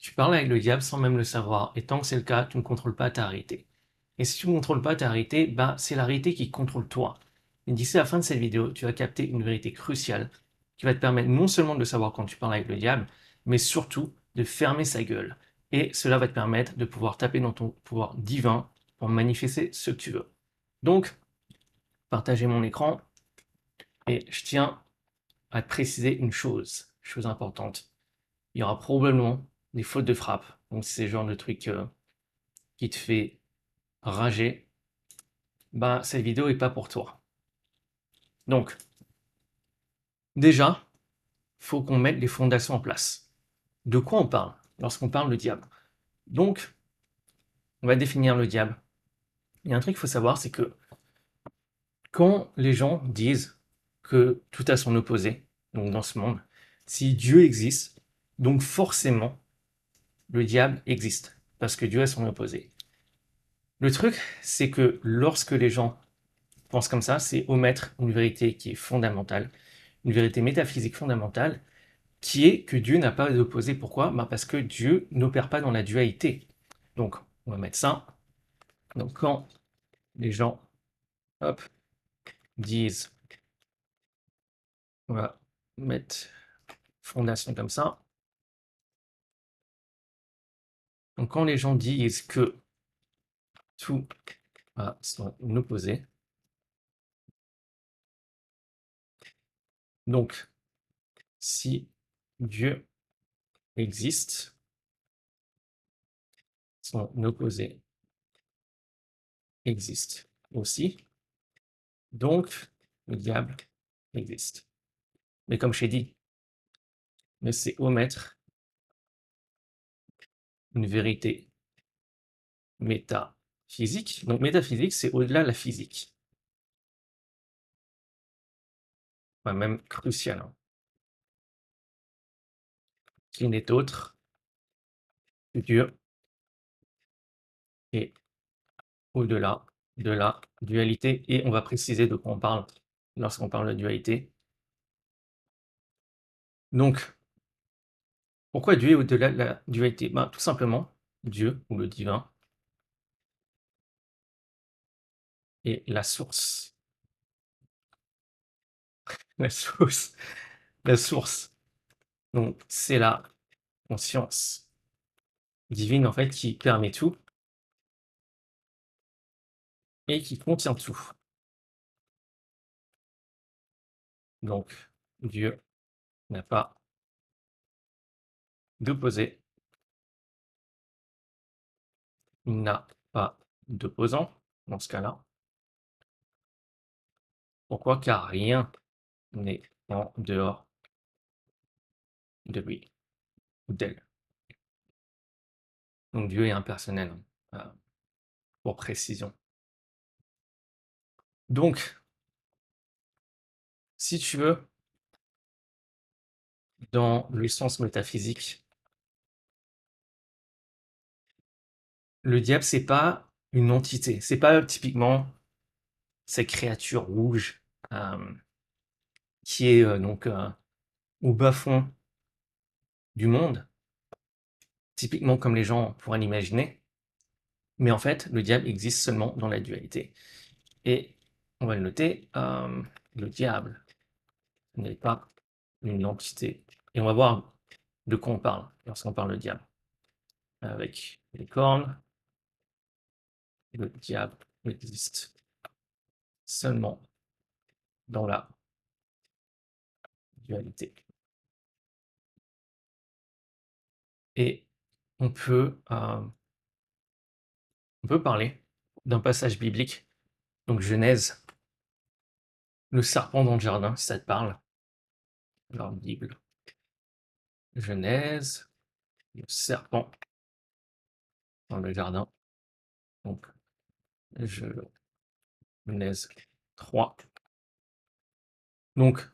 Tu parles avec le diable sans même le savoir, et tant que c'est le cas, tu ne contrôles pas ta réalité. Et si tu ne contrôles pas ta réalité, bah, c'est la réalité qui contrôle toi. Et d'ici la fin de cette vidéo, tu vas capter une vérité cruciale qui va te permettre non seulement de savoir quand tu parles avec le diable, mais surtout de fermer sa gueule. Et cela va te permettre de pouvoir taper dans ton pouvoir divin pour manifester ce que tu veux. Donc, partagez mon écran, et je tiens à te préciser une chose importante. Il y aura probablement des fautes de frappe. Donc, c'est le genre de truc qui te fait rager, bah, cette vidéo est pas pour toi. Donc, déjà, faut qu'on mette les fondations en place. De quoi on parle lorsqu'on parle de diable? Donc, on va définir le diable. Il y a un truc qu'il faut savoir, c'est que quand les gens disent que tout a son opposé, donc dans ce monde, si Dieu existe, donc forcément, le diable existe, parce que Dieu a son opposé. Le truc, c'est que lorsque les gens pensent comme ça, c'est omettre une vérité qui est fondamentale, une vérité métaphysique fondamentale, qui est que Dieu n'a pas d'opposé. Pourquoi? Bah parce que Dieu n'opère pas dans la dualité. Donc, on va mettre ça. Donc, quand les gens, hop, disent, on va mettre fondation comme ça. Donc, quand les gens disent que tout a son opposé, donc, si Dieu existe, son opposé existe aussi. Donc, le diable existe. Mais comme je t'ai dit, mais c'est omettre une vérité métaphysique. Donc, métaphysique, c'est au-delà de la physique. Enfin, même crucial, hein. Qui n'est autre que Dieu et au-delà de la dualité. Et on va préciser de quoi on parle lorsqu'on parle de dualité. Donc, pourquoi Dieu est au-delà de la dualité? Ben, tout simplement, Dieu ou le divin est la source. La source. La source. Donc, c'est la conscience divine, en fait, qui permet tout et qui contient tout. Donc, Dieu n'a pas d'opposé, il n'a pas d'opposant dans ce cas-là. Pourquoi? Car rien n'est en dehors de lui ou d'elle. Donc Dieu est impersonnel, pour précision. Donc, si tu veux, dans le sens métaphysique, le diable, c'est pas une entité. C'est pas typiquement cette créature rouge qui est donc au bas-fond du monde, typiquement comme les gens pourraient l'imaginer. Mais en fait, le diable existe seulement dans la dualité. Et on va le noter, le diable n'est pas une entité. Et on va voir de quoi on parle lorsqu'on parle de diable. Avec les cornes, le diable existe seulement dans la dualité. Et on peut, parler d'un passage biblique, donc Genèse, le serpent dans le jardin, si ça te parle. Alors, Bible, Genèse, le serpent dans le jardin. Donc, Genèse 3. Donc,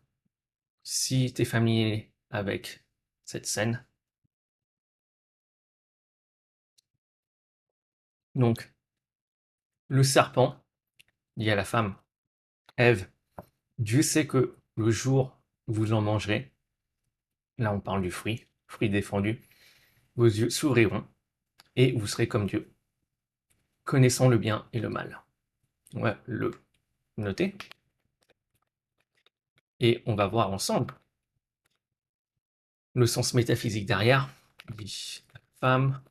si tu es familier avec cette scène, donc, le serpent dit à la femme, Ève, Dieu sait que le jour où vous en mangerez, là on parle du fruit défendu, vos yeux s'ouvriront et vous serez comme Dieu, connaissant le bien et le mal. On va le noter et on va voir ensemble le sens métaphysique derrière. Dit femme,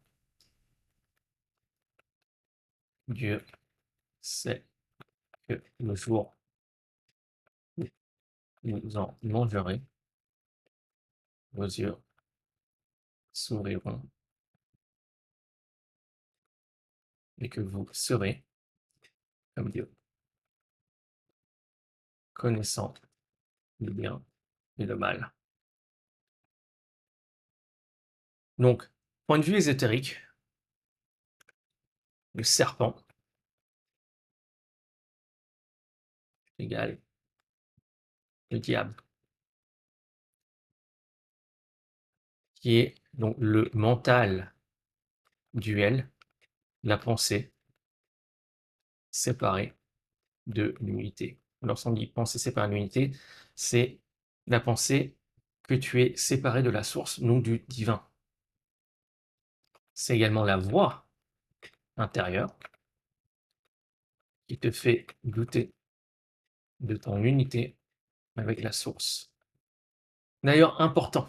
Dieu sait que le jour où vous en mangerez, vos yeux s'ouvriront et que vous serez comme Dieu, connaissant le bien et le mal. Donc, point de vue ésotérique, le serpent égale le diable, qui est donc le mental duel, la pensée séparée de l'unité. Lorsqu'on dit pensée séparée de l'unité, c'est la pensée que tu es séparé de la source, donc du divin. C'est également la voix intérieure qui te fait douter de ton unité avec la source. D'ailleurs, important,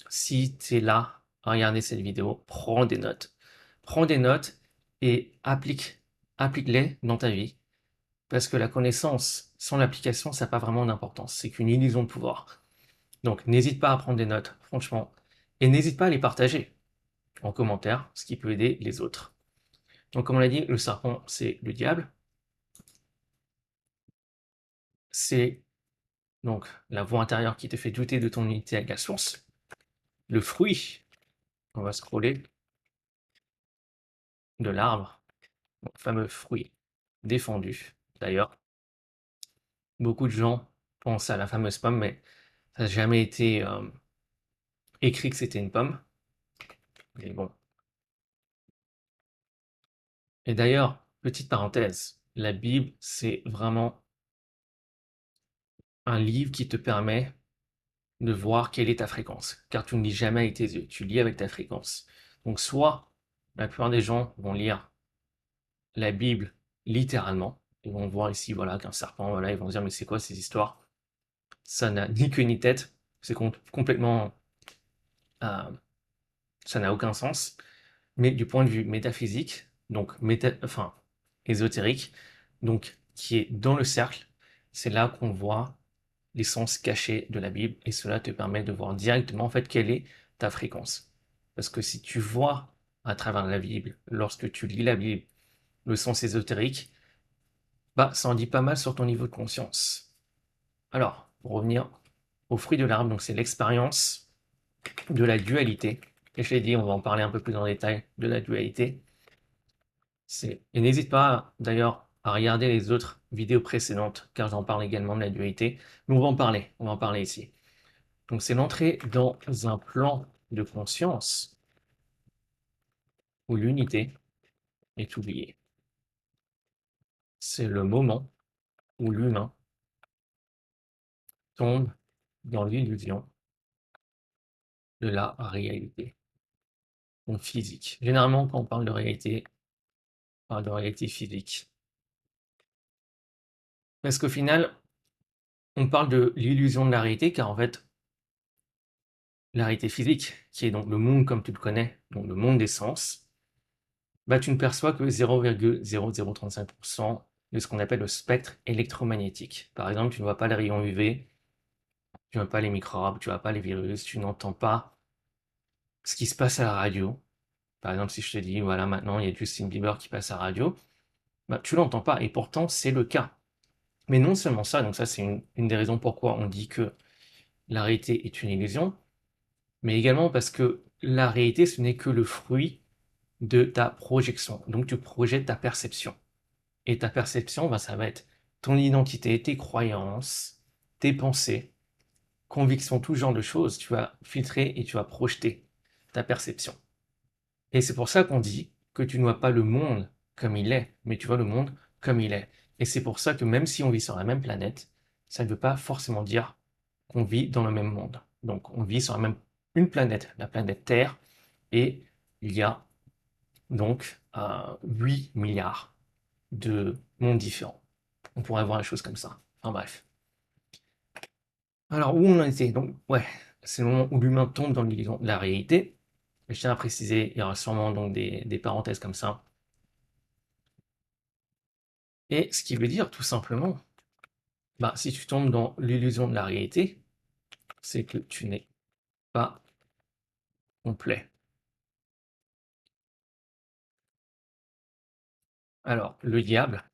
si tu es là à regarder cette vidéo, prends des notes. Prends des notes et applique-les dans ta vie. Parce que la connaissance sans l'application, ça n'a pas vraiment d'importance. C'est qu'une illusion de pouvoir. Donc, n'hésite pas à prendre des notes, franchement. Et n'hésite pas à les partager en commentaire, ce qui peut aider les autres. Donc, comme on l'a dit, le serpent, c'est le diable. C'est donc la voix intérieure qui te fait douter de ton unité avec la source. Le fruit, on va scroller, de l'arbre, le fameux fruit défendu. D'ailleurs, beaucoup de gens pensent à la fameuse pomme, mais ça n'a jamais été écrit que c'était une pomme. Mais bon. Et d'ailleurs, petite parenthèse, la Bible, c'est vraiment un livre qui te permet de voir quelle est ta fréquence, car tu ne lis jamais avec tes yeux, tu lis avec ta fréquence. Donc soit la plupart des gens vont lire la Bible littéralement, ils vont voir ici voilà qu'un serpent, voilà, ils vont dire mais c'est quoi ces histoires? Ça n'a ni queue ni tête, c'est complètement ça n'a aucun sens. Mais du point de vue métaphysique, donc ésotérique, donc qui est dans le cercle, c'est là qu'on voit les sens cachés de la Bible et cela te permet de voir directement en fait quelle est ta fréquence. Parce que si tu vois à travers la Bible, lorsque tu lis la Bible, le sens ésotérique, bah ça en dit pas mal sur ton niveau de conscience. Alors, pour revenir au fruit de l'arbre, donc c'est l'expérience de la dualité. Et je l'ai dit, on va en parler un peu plus en détail de la dualité. Et n'hésite pas d'ailleurs à regarder les autres vidéos précédentes, car j'en parle également de la dualité. Mais on va en parler ici. Donc c'est l'entrée dans un plan de conscience où l'unité est oubliée. C'est le moment où l'humain tombe dans l'illusion de la réalité, donc physique. Généralement, quand on parle de réalité, on parle de réalité physique. Parce qu'au final, on parle de l'illusion de la réalité, car en fait, la réalité physique, qui est donc le monde comme tu le connais, donc le monde des sens, bah, tu ne perçois que 0,0035% de ce qu'on appelle le spectre électromagnétique. Par exemple, tu ne vois pas les rayons UV, tu ne vois pas les microbes, tu ne vois pas les virus, tu n'entends pas ce qui se passe à la radio. Par exemple, si je te dis, voilà, maintenant, il y a Justin Bieber qui passe à la radio, bah, tu l'entends pas, et pourtant, c'est le cas. Mais non seulement ça, donc ça, c'est une des raisons pourquoi on dit que la réalité est une illusion, mais également parce que la réalité, ce n'est que le fruit de ta projection. Donc, tu projettes ta perception. Et ta perception, ben, ça va être ton identité, tes croyances, tes pensées, convictions, tout genre de choses. Tu vas filtrer et tu vas projeter ta perception. Et c'est pour ça qu'on dit que tu ne vois pas le monde comme il est, mais tu vois le monde comme il est. Et c'est pour ça que même si on vit sur la même planète, ça ne veut pas forcément dire qu'on vit dans le même monde. Donc on vit sur une planète, la planète Terre, Et il y a donc 8 milliards de mondes différents. On pourrait voir les choses comme ça. Enfin bref. Alors, où on en était? Donc, ouais, c'est le moment où l'humain tombe dans l'illusion de la réalité. Je tiens à préciser, il y aura sûrement donc des parenthèses comme ça. Et ce qui veut dire tout simplement, bah, si tu tombes dans l'illusion de la réalité, c'est que tu n'es pas complet. Alors, le diable,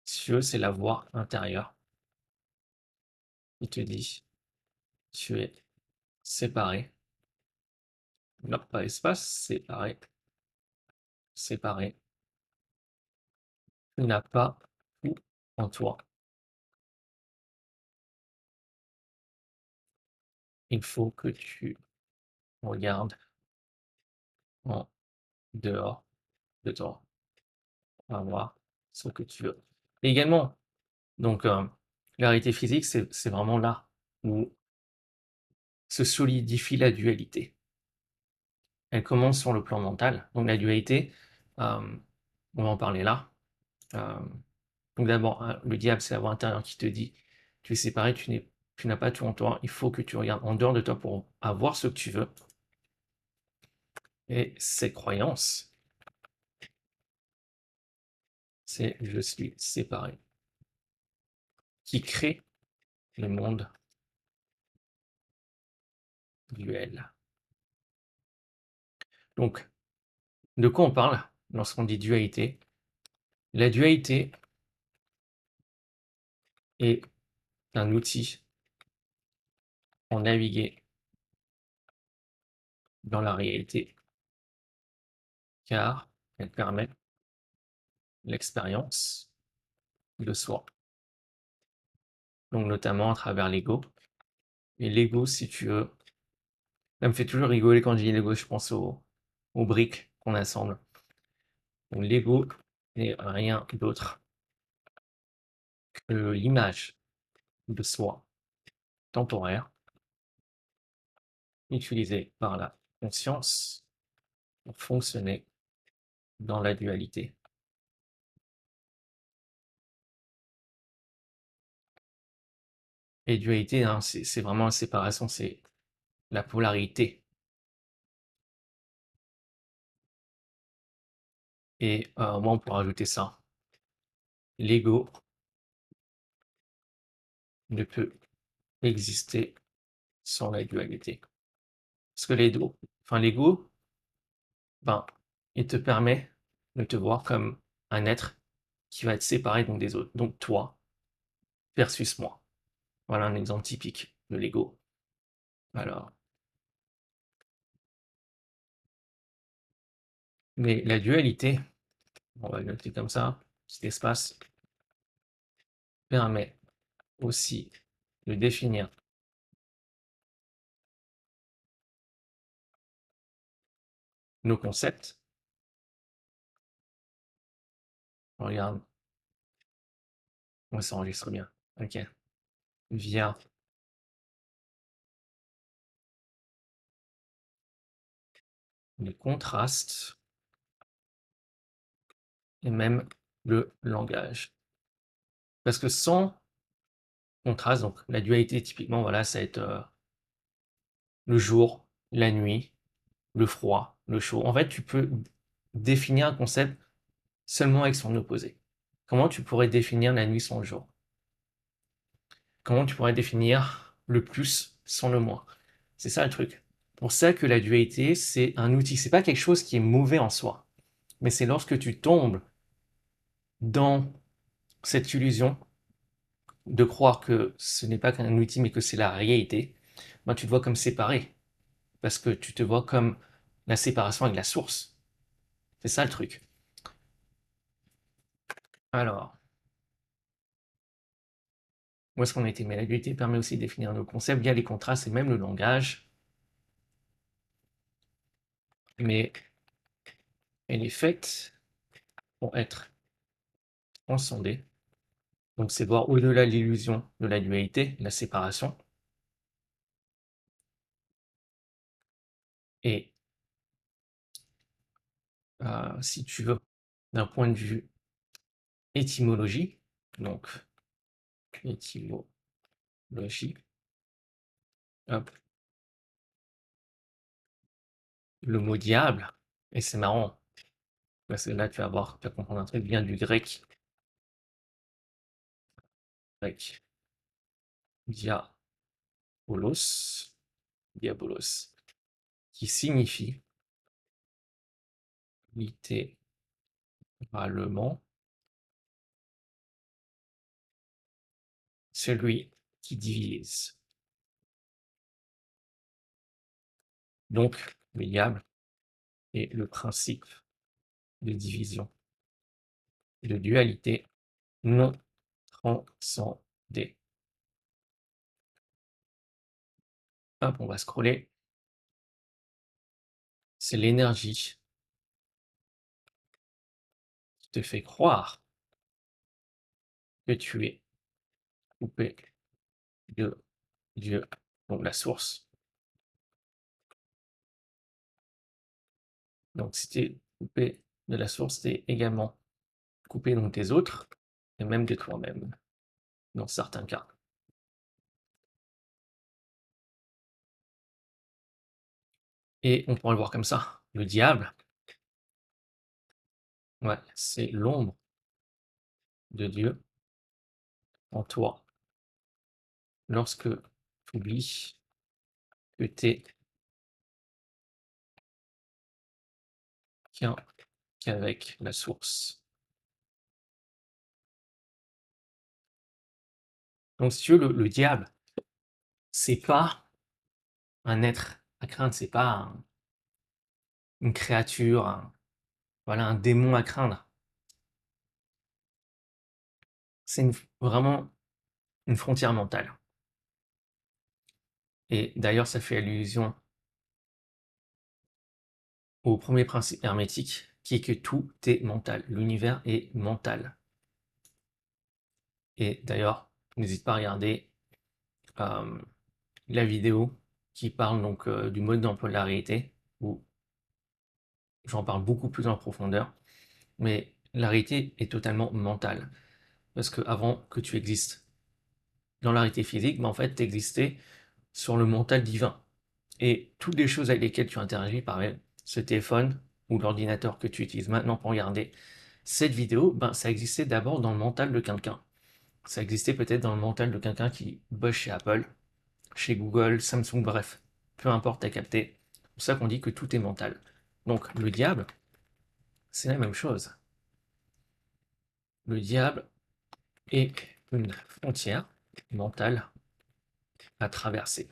si tu veux, c'est la voix intérieure. Il te dit, tu es séparé. Non, pas espace, séparé, séparé. Tu n'as pas tout en toi. Il faut que tu regardes en dehors de toi. On va voir ce que tu veux. Et également, donc, la réalité physique, c'est vraiment là où se solidifie la dualité. Elle commence sur le plan mental. Donc la dualité, on va en parler là. Euh, donc d'abord, hein, le diable, c'est la voix intérieure qui te dit, tu es séparé, tu n'as pas tout en toi, il faut que tu regardes en dehors de toi pour avoir ce que tu veux. Et ces croyances, c'est je suis séparé, qui crée le monde duel. Donc, de quoi on parle lorsqu'on dit dualité? La dualité est un outil pour naviguer dans la réalité, car elle permet l'expérience de soi, donc notamment à travers l'ego. Et l'ego, si tu veux, ça me fait toujours rigoler quand je dis l'ego, je pense aux briques qu'on assemble. Donc l'ego n'est rien d'autre que l'image de soi temporaire utilisée par la conscience pour fonctionner dans la dualité. Et dualité, hein, c'est vraiment la séparation, c'est la polarité. Et moi, on pourrait rajouter ça. L'ego ne peut exister sans la dualité. Parce que l'ego, ben, il te permet de te voir comme un être qui va être séparé donc des autres. Donc toi versus moi. Voilà un exemple typique de l'ego. Alors, mais la dualité, on va le noter comme ça, cet espace permet aussi de définir nos concepts. Regarde, on s'enregistre bien. Ok. Via le contraste et même le langage. Parce que sans contraste, donc la dualité, typiquement, voilà, ça va être le jour, la nuit, le froid, le chaud. En fait, tu peux définir un concept seulement avec son opposé. Comment tu pourrais définir la nuit sans le jour? Comment tu pourrais définir le plus sans le moins? C'est ça le truc. Pour ça que la dualité, c'est un outil. C'est pas quelque chose qui est mauvais en soi, mais c'est lorsque tu tombes dans cette illusion de croire que ce n'est pas qu'un outil, mais que c'est la réalité, ben, tu te vois comme séparé. Parce que tu te vois comme la séparation avec la source. C'est ça le truc. Alors, où est-ce qu'on a été? Mais la dualité permet aussi de définir nos concepts via les contrastes et même le langage. Mais elle est faite pour être transcendée. Donc c'est voir au-delà de l'illusion de la dualité, la séparation, Et si tu veux, d'un point de vue étymologie, donc étymologie, hop, le mot diable, et c'est marrant, parce que là tu vas voir, tu vas comprendre un truc, vient du grec diabolos, qui signifie littéralement celui qui divise. Donc, le diable est le principe de division, de dualité non transcendée. Hop, on va scroller. C'est l'énergie qui te fait croire que tu es coupé de Dieu, donc la source. Donc, si tu es coupé de la source, tu es également coupé donc des autres et même de toi-même, dans certains cas. Et on pourrait le voir comme ça. Le diable, ouais, c'est l'ombre de Dieu en toi. Lorsque tu oublies que tu es qu'un qu'avec la source. Donc, si tu veux, le diable, c'est pas un être à craindre, c'est pas une créature, voilà, un démon à craindre. C'est vraiment une frontière mentale. Et d'ailleurs, ça fait allusion au premier principe hermétique, qui est que tout est mental. L'univers est mental. Et d'ailleurs, n'hésite pas à regarder la vidéo qui parle donc du mode d'emploi de la réalité, où j'en parle beaucoup plus en profondeur. Mais la réalité est totalement mentale. Parce qu'avant que tu existes dans la réalité physique, en fait, tu existais sur le mental divin. Et toutes les choses avec lesquelles tu interagis, pareil, ce téléphone ou l'ordinateur que tu utilises maintenant pour regarder cette vidéo, ça existait d'abord dans le mental de quelqu'un. Ça existait peut-être dans le mental de quelqu'un qui bosse chez Apple, chez Google, Samsung, bref, peu importe, t'as capté. C'est pour ça qu'on dit que tout est mental. Donc le diable, c'est la même chose. Le diable est une frontière mentale à traverser.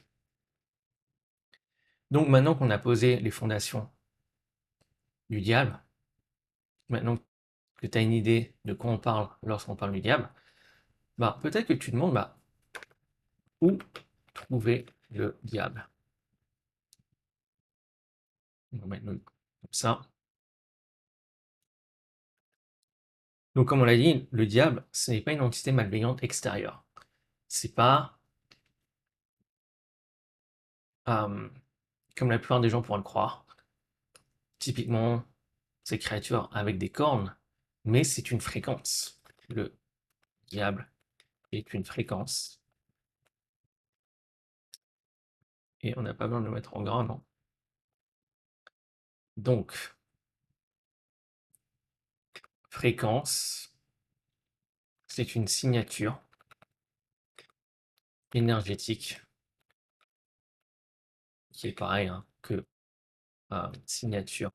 Donc maintenant qu'on a posé les fondations du diable, maintenant que tu as une idée de quoi on parle lorsqu'on parle du diable, peut-être que tu te demandes où trouver le diable. On va mettre comme ça. Donc comme on l'a dit, le diable, ce n'est pas une entité malveillante extérieure. C'est pas comme la plupart des gens pourraient le croire. Typiquement, ces créatures avec des cornes, mais c'est une fréquence. Le diable est une fréquence. Et on n'a pas besoin de le mettre en gras, non. Donc, fréquence, c'est une signature énergétique qui est pareil que signature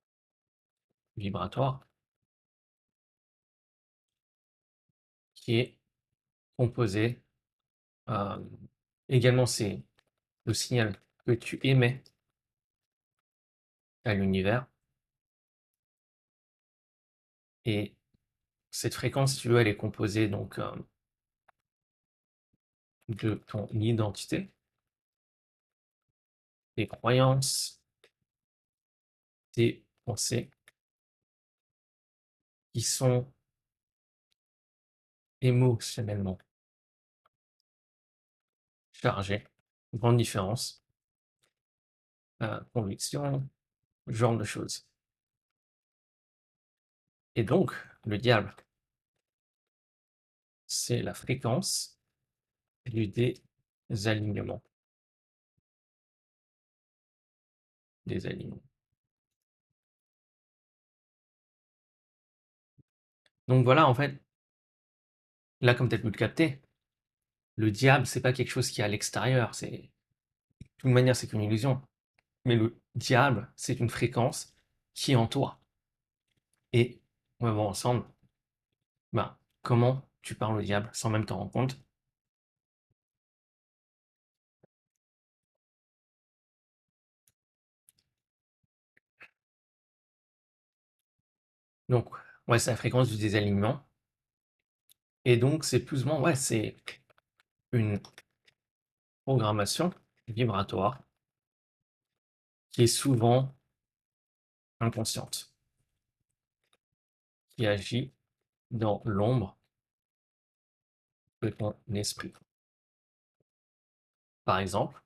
vibratoire, qui est composée. Également, c'est le signal que tu émets à l'univers. Et cette fréquence, si tu veux, elle est composée donc de ton identité, tes croyances, tes pensées, qui sont émotionnellement chargées. Grande différence. Conviction, genre de choses. Et donc, le diable, c'est la fréquence du désalignement. Désalignement. Donc voilà, en fait, là, comme tu as pu le capter, le diable, c'est pas quelque chose qui est à l'extérieur, c'est de toute manière, c'est qu'une illusion. Mais le diable, c'est une fréquence qui est en toi. Et on va voir ensemble, ben, comment tu parles au diable sans même t'en rendre compte. Donc, ouais, c'est la fréquence du désalignement. Et donc, c'est plus ou moins, ouais, c'est une programmation vibratoire qui est souvent inconsciente, qui agit dans l'ombre de ton esprit. Par exemple,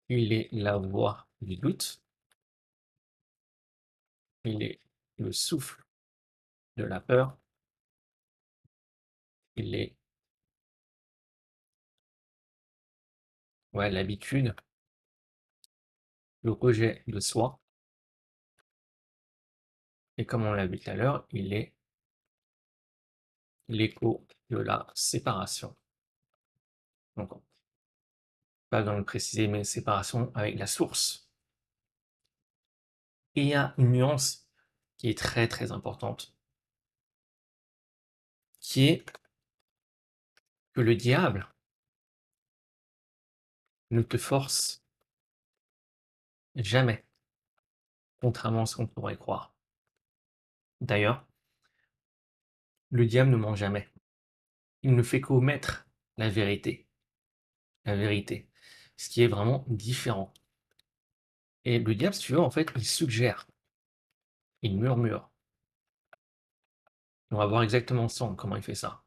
il est la voix du doute, il est le souffle de la peur, il est, ouais, l'habitude, le rejet de soi, et comme on l'a vu tout à l'heure, il est l'écho de la séparation. Donc, pas besoin de le préciser, mais séparation avec la source. Et il y a une nuance qui est très très importante, qui est que le diable ne te force jamais, contrairement à ce qu'on pourrait croire. D'ailleurs, le diable ne ment jamais. Il ne fait qu'omettre la vérité. La vérité. Ce qui est vraiment différent. Et le diable, si tu veux, en fait, il suggère, il murmure. On va voir exactement ensemble comment il fait ça.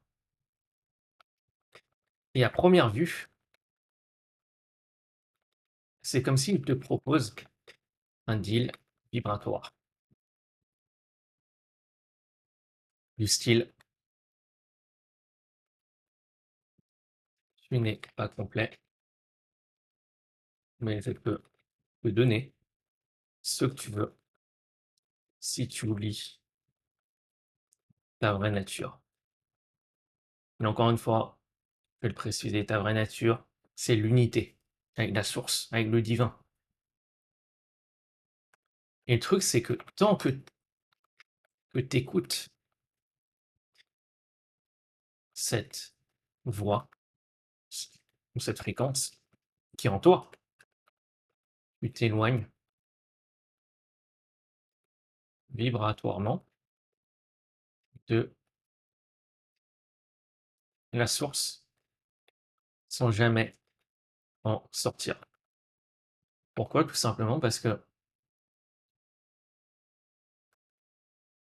Et à première vue, c'est comme s'il te propose un deal vibratoire. Du style, tu n'es pas complet, mais je peux te donner ce que tu veux si tu oublies ta vraie nature. Mais encore une fois, je vais le préciser, ta vraie nature, c'est l'unité avec la source, avec le divin. Et le truc, c'est que tant que tu écoutes cette voix ou cette fréquence qui est en toi, tu t'éloignes vibratoirement de la source sans jamais en sortir. Pourquoi? Tout simplement parce que,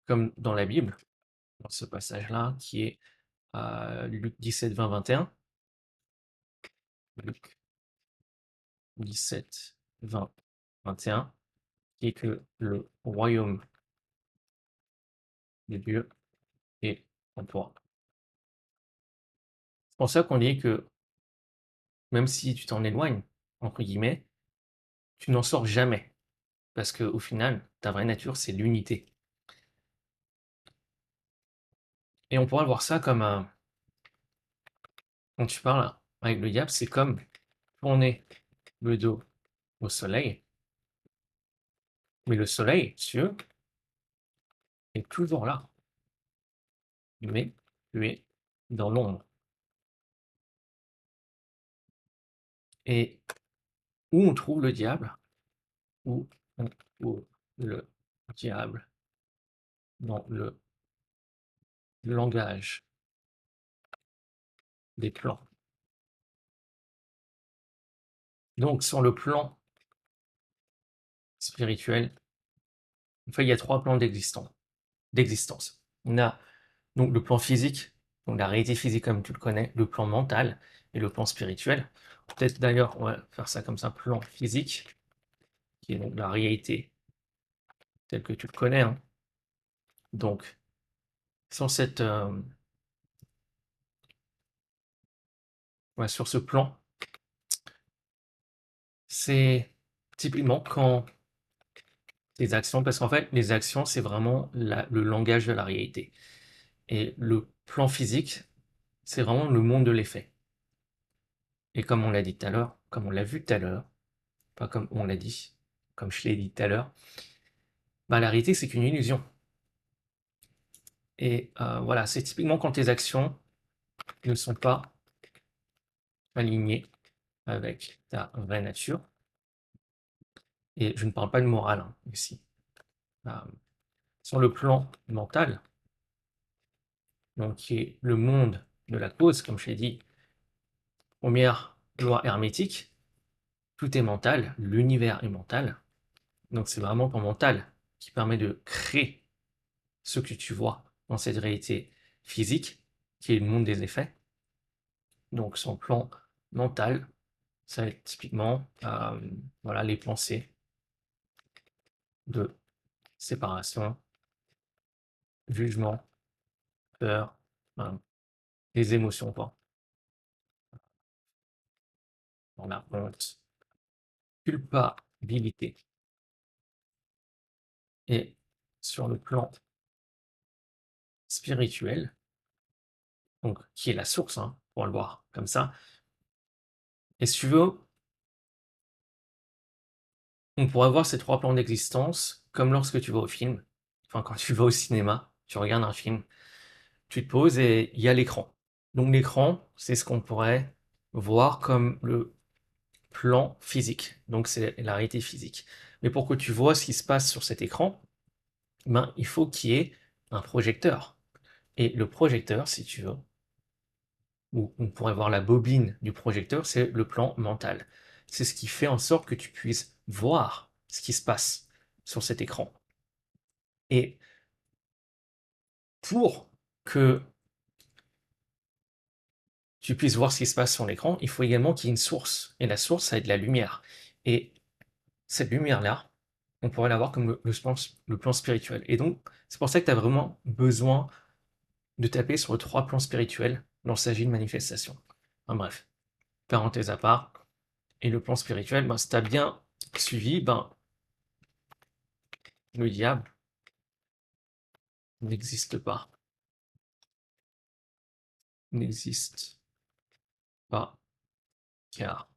comme dans la Bible, dans ce passage-là, qui est Luc 17, 20, 21, Luc 17, 20, 21, qui est que le royaume de Dieu est en toi. C'est pour ça qu'on dit que même si tu t'en éloignes, entre guillemets, tu n'en sors jamais. Parce qu'au final, ta vraie nature, c'est l'unité. Et on pourra voir ça comme un... Quand tu parles avec le diable, c'est comme tourner le dos au soleil. Mais le soleil, si tu veux, est toujours là. Mais tu es dans l'ombre. Et où on trouve le diable? Où on trouve le diable? Dans le langage des plans. Donc, sur le plan spirituel, en fait, il y a trois plans d'existence. On a donc le plan physique, donc la réalité physique comme tu le connais, le plan mental et le plan spirituel. Peut-être d'ailleurs, on va faire ça comme ça, plan physique, qui est donc la réalité telle que tu le connais, hein. Donc, sur sur ce plan, c'est typiquement quand tes actions, parce qu'en fait, les actions, c'est vraiment le langage de la réalité. Et le plan physique, c'est vraiment le monde de l'effet. Et comme on l'a dit tout à l'heure, comme on l'a vu tout à l'heure, pas comme on l'a dit, comme je l'ai dit tout à l'heure, bah, la réalité, c'est qu'une illusion. Et voilà, c'est typiquement quand tes actions ne sont pas alignées avec ta vraie nature. Et je ne parle pas de morale hein, ici. Euh, sur le plan mental, donc qui est le monde de la cause, comme je l'ai dit, première loi hermétique, tout est mental, l'univers est mental. Donc c'est vraiment ton mental qui permet de créer ce que tu vois dans cette réalité physique, qui est le monde des effets. Donc son plan mental, ça va être typiquement voilà, les pensées de séparation, jugement, peur, les émotions, quoi. Dans la honte, culpabilité. Et sur le plan spirituel, donc qui est la source, hein, pour le voir comme ça. Et si tu veux, on pourrait voir ces trois plans d'existence comme lorsque tu vas au film, enfin quand tu vas au cinéma, tu regardes un film, tu te poses et il y a l'écran. Donc l'écran, c'est ce qu'on pourrait voir comme le plan physique, donc c'est la réalité physique. Mais pour que tu vois ce qui se passe sur cet écran, ben, il faut qu'il y ait un projecteur. Et le projecteur, si tu veux, où on pourrait voir la bobine du projecteur, c'est le plan mental. C'est ce qui fait en sorte que tu puisses voir ce qui se passe sur cet écran. Et pour que tu puisses voir ce qui se passe sur l'écran, il faut également qu'il y ait une source. Et la source, ça va être la lumière. Et cette lumière-là, on pourrait l'avoir comme le plan spirituel. Et donc, c'est pour ça que tu as vraiment besoin de taper sur les trois plans spirituels lorsqu'il s'agit de manifestation. Enfin, bref, parenthèse à part. Et le plan spirituel, ben, si tu as bien suivi, ben, le diable n'existe pas. N'existe pas, car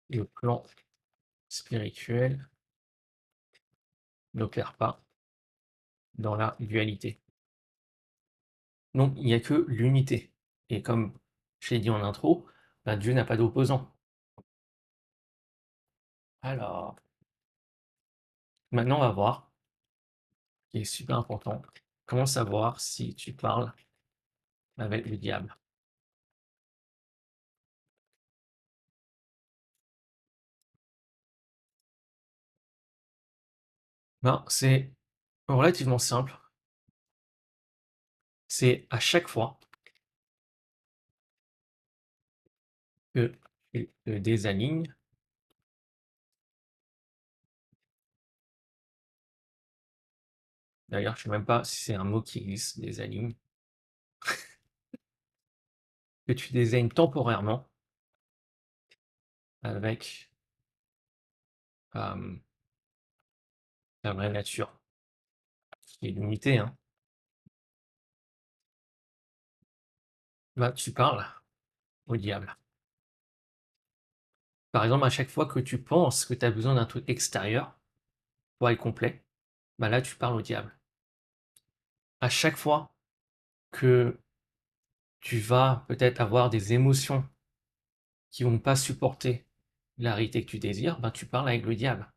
le plan spirituel n'opère pas dans la dualité. Donc, il n'y a que l'unité. Et comme je l'ai dit en intro, ben, Dieu n'a pas d'opposant. Alors, maintenant, on va voir, qui est super important, comment savoir si tu parles avec le diable. Ben, c'est relativement simple. C'est à chaque fois que tu te désalignes, d'ailleurs, je ne sais même pas si c'est un mot qui existe, désaligne, que tu désalignes temporairement avec ta vraie nature, qui est l'unité, hein. Bah, tu parles au diable. Par exemple, à chaque fois que tu penses que tu as besoin d'un truc extérieur pour être complet, bah là, tu parles au diable. À chaque fois que tu vas peut-être avoir des émotions qui vont pas supporter la réalité que tu désires, bah, tu parles avec le diable.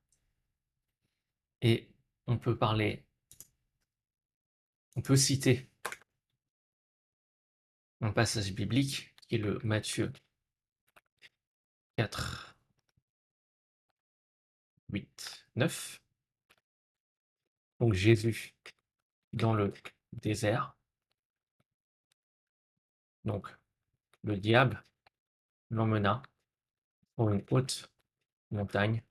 Et on peut parler, on peut citer un passage biblique qui est le Matthieu 4, 8, 9. Donc Jésus dans le désert. Donc le diable l'emmena pour une haute montagne,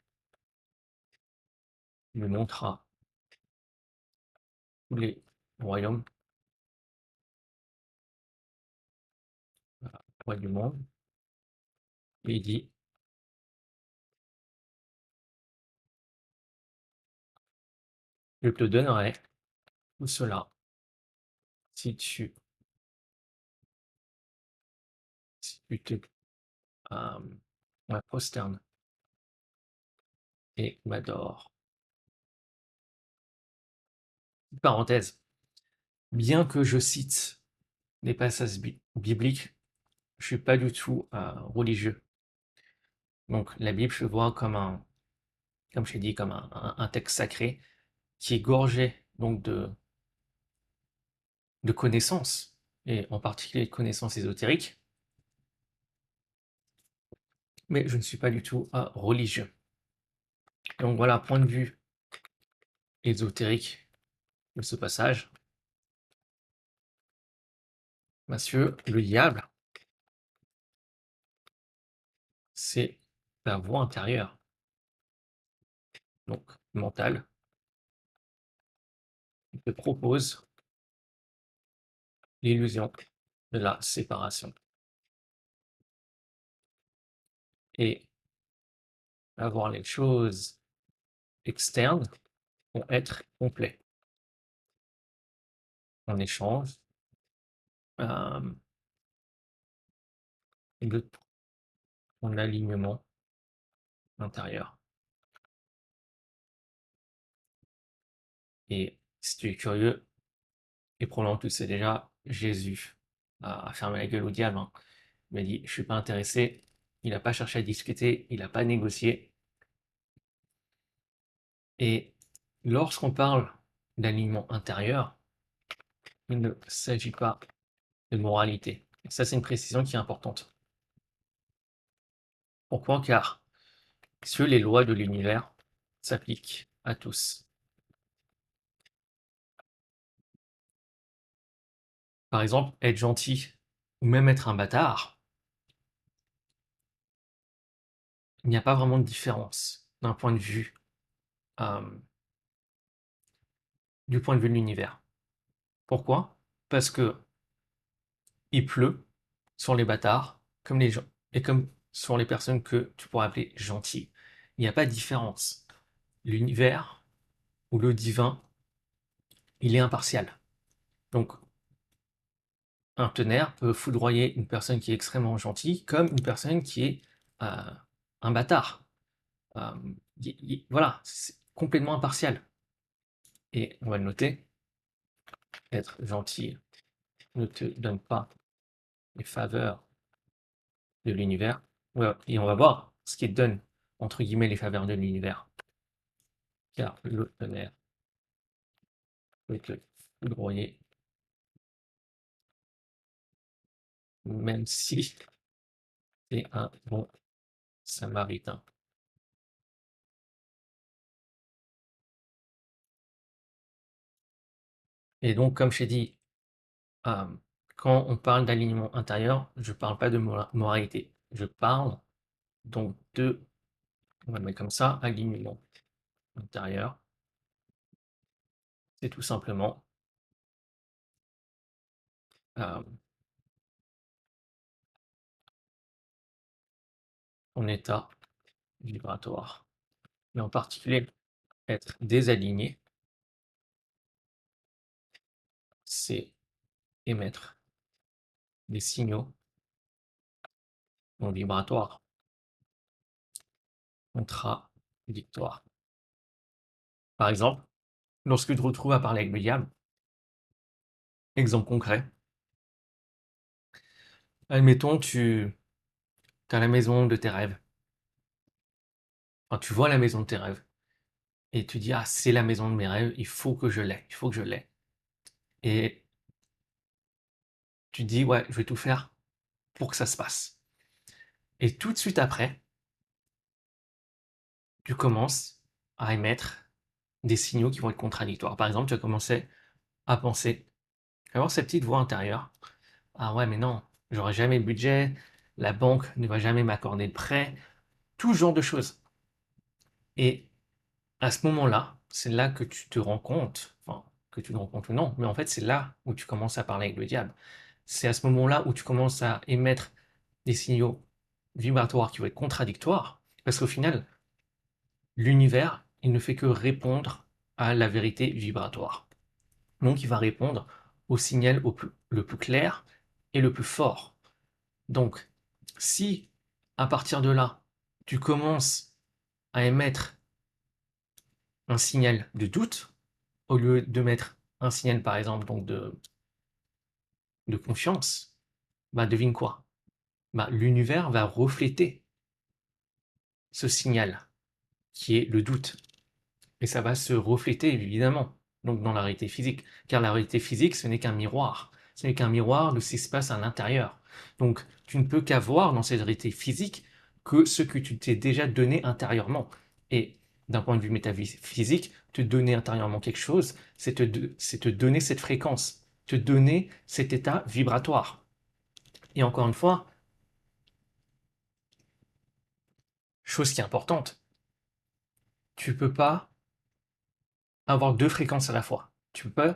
lui montra tous les royaumes rois du monde, et il dit, je te donnerai tout cela si tu te prosternes et m'adores. Parenthèse, bien que je cite des passages bibliques, je suis pas du tout religieux. Donc la Bible, je vois comme je l'ai dit, comme un texte sacré qui est gorgé donc de connaissances, et en particulier de connaissances ésotériques, mais je ne suis pas du tout religieux. Donc voilà, point de vue ésotérique de ce passage. Monsieur, le diable, c'est la voix intérieure, donc mentale, qui te propose l'illusion de la séparation. Et avoir les choses externes pour être complet. En échange de ton alignement intérieur. Et si tu es curieux, et probablement tu le sais déjà, Jésus a fermé la gueule au diable. Hein. Il m'a dit, je suis pas intéressé. Il n'a pas cherché à discuter, il n'a pas négocié. Et lorsqu'on parle d'alignement intérieur, il ne s'agit pas de moralité. Et ça, c'est une précision qui est importante. Pourquoi? Car les lois de l'univers s'appliquent à tous. Par exemple, être gentil ou même être un bâtard, il n'y a pas vraiment de différence d'un point de vue du point de vue de l'univers. Pourquoi? Parce que il pleut sur les bâtards comme les gens et comme sur les personnes que tu pourrais appeler gentilles. Il n'y a pas de différence. L'univers ou le divin, il est impartial. Donc, un tonnerre peut foudroyer une personne qui est extrêmement gentille comme une personne qui est un bâtard. Voilà, c'est complètement impartial. Et on va le noter, être gentil ne te donne pas les faveurs de l'univers. Ouais, et on va voir ce qui donne, entre guillemets, les faveurs de l'univers. Car le tonnerre peut te foudroyer, même si c'est un bon samaritain. Et donc, comme je t'ai dit, quand on parle d'alignement intérieur, je ne parle pas de moralité. Je parle donc on va le mettre comme ça, alignement intérieur. C'est tout simplement ton état vibratoire. Mais en particulier, être désaligné, c'est émettre des signaux non vibratoires contradictoires. Par exemple, lorsque tu te retrouves à parler avec le diable, exemple concret, admettons, tu as la maison de tes rêves. Enfin, tu vois la maison de tes rêves et tu dis, ah, c'est la maison de mes rêves, il faut que je l'aie, il faut que je l'aie. Et tu dis, ouais, je vais tout faire pour que ça se passe. Et tout de suite après, tu commences à émettre des signaux qui vont être contradictoires. Par exemple, tu vas commencer à penser, à avoir cette petite voix intérieure. Ah ouais, mais non, j'aurai jamais le budget, la banque ne va jamais m'accorder de prêt, tout ce genre de choses. Et à ce moment-là, c'est là que tu te rends compte, enfin, que tu te rends compte ou non, mais en fait, c'est là où tu commences à parler avec le diable. C'est à ce moment-là où tu commences à émettre des signaux vibratoires qui vont être contradictoires, parce qu'au final, l'univers, il ne fait que répondre à la vérité vibratoire. Donc, il va répondre au signal le plus clair et le plus fort. Donc, si à partir de là, tu commences à émettre un signal de doute, au lieu de mettre un signal, par exemple, donc de confiance, bah devine quoi? Bah, l'univers va refléter ce signal qui est le doute. Et ça va se refléter évidemment donc dans la réalité physique. Car la réalité physique, ce n'est qu'un miroir. Ce n'est qu'un miroir de ce qui se passe à l'intérieur. Donc tu ne peux qu'avoir dans cette réalité physique que ce que tu t'es déjà donné intérieurement. Et d'un point de vue métaphysique, te donner intérieurement quelque chose, c'est te donner cette fréquence, te donner cet état vibratoire. Et encore une fois, chose qui est importante, tu ne peux pas avoir deux fréquences à la fois. Tu peux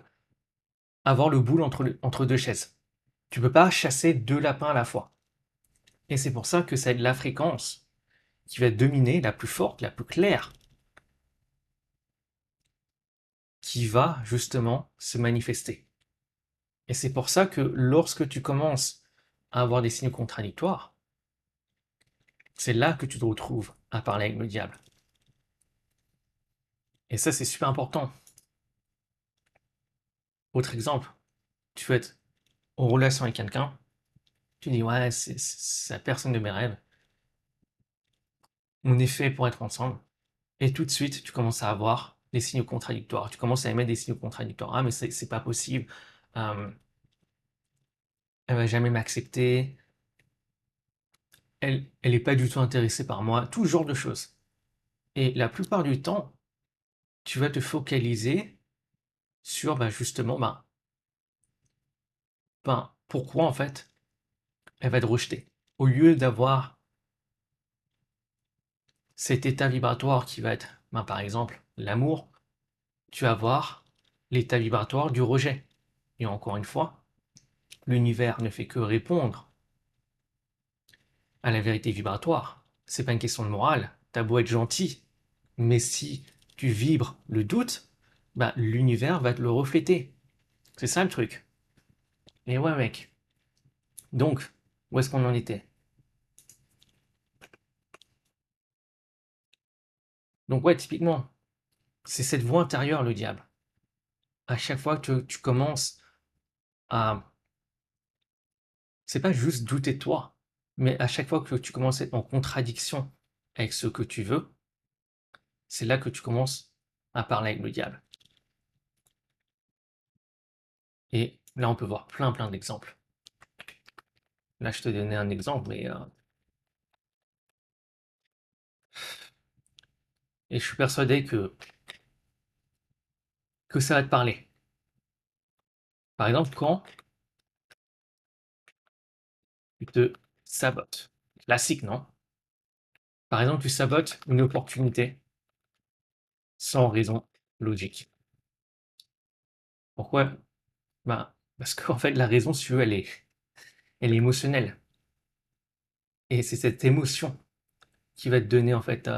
avoir le boule entre deux chaises. Tu peux pas chasser deux lapins à la fois. Et c'est pour ça que c'est la fréquence qui va dominer, la plus forte, la plus claire, qui va justement se manifester. Et c'est pour ça que lorsque tu commences à avoir des signes contradictoires, c'est là que tu te retrouves à parler avec le diable. Et ça, c'est super important. Autre exemple, tu veux être en relation avec quelqu'un, tu dis ouais, c'est la personne de mes rêves, on est fait pour être ensemble. Et tout de suite, tu commences à avoir des signaux contradictoires. Tu commences à émettre des signaux contradictoires. Ah, mais c'est pas possible. Euh, elle va jamais m'accepter. Elle est pas du tout intéressée par moi. Tout ce genre de choses. Et la plupart du temps, tu vas te focaliser sur bah, justement pourquoi en fait elle va te rejeter. Au lieu d'avoir cet état vibratoire qui va être, par exemple, l'amour, tu vas avoir l'état vibratoire du rejet. Et encore une fois, l'univers ne fait que répondre à la vérité vibratoire. C'est pas une question de morale. T'as beau être gentil, mais si tu vibres le doute, bah l'univers va te le refléter. C'est ça le truc. Et ouais mec. Donc, où est-ce qu'on en était? Donc ouais, typiquement, c'est cette voix intérieure le diable. À chaque fois que tu commences à... C'est pas juste douter de toi, mais à chaque fois que tu commences à être en contradiction avec ce que tu veux, c'est là que tu commences à parler avec le diable. Et là, on peut voir plein d'exemples. Là, je te donnais un exemple, et je suis persuadé que ça va te parler. Par exemple, quand tu te sabotes. Classique, non? Par exemple, tu sabotes une opportunité sans raison logique. Pourquoi? Parce qu'en fait, la raison, si tu veux, elle est émotionnelle. Et c'est cette émotion qui va te donner, en fait,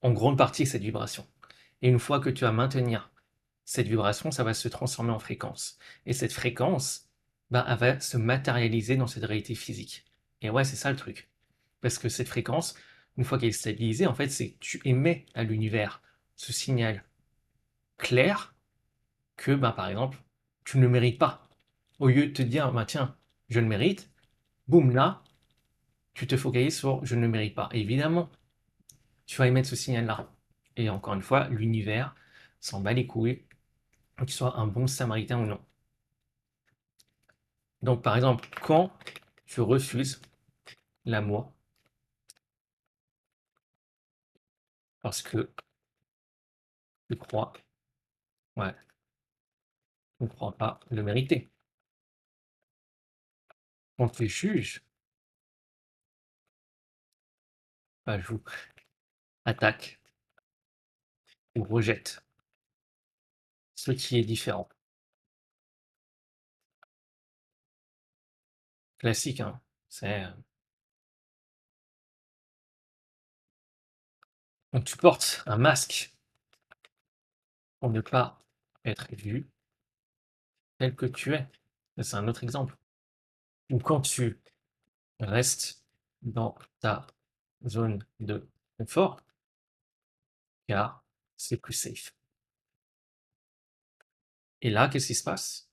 en grande partie, cette vibration. Et une fois que tu vas maintenir cette vibration, ça va se transformer en fréquence. Et cette fréquence, elle va se matérialiser dans cette réalité physique. Et ouais, c'est ça le truc. Parce que cette fréquence, une fois qu'elle est stabilisée, en fait, c'est que tu émets à l'univers ce signal clair que, par exemple, tu ne le mérites pas. Au lieu de te dire, tiens, je le mérite, boum, là, tu te focalises sur je ne le mérite pas. Et évidemment, tu vas émettre ce signal-là. Et encore une fois, l'univers s'en bat les couilles, que tu sois un bon samaritain ou non. Donc, par exemple, quand tu refuses l'amour parce que tu crois, ouais, tu ne crois pas le mériter. quand les juges ajoutent, attaquent ou rejettent ce qui est différent. Classique, hein. C'est quand tu portes un masque pour ne pas être vu tel que tu es. Ça, c'est un autre exemple. Ou quand tu restes dans ta zone de confort, car c'est plus safe. Et là, qu'est-ce qui se passe?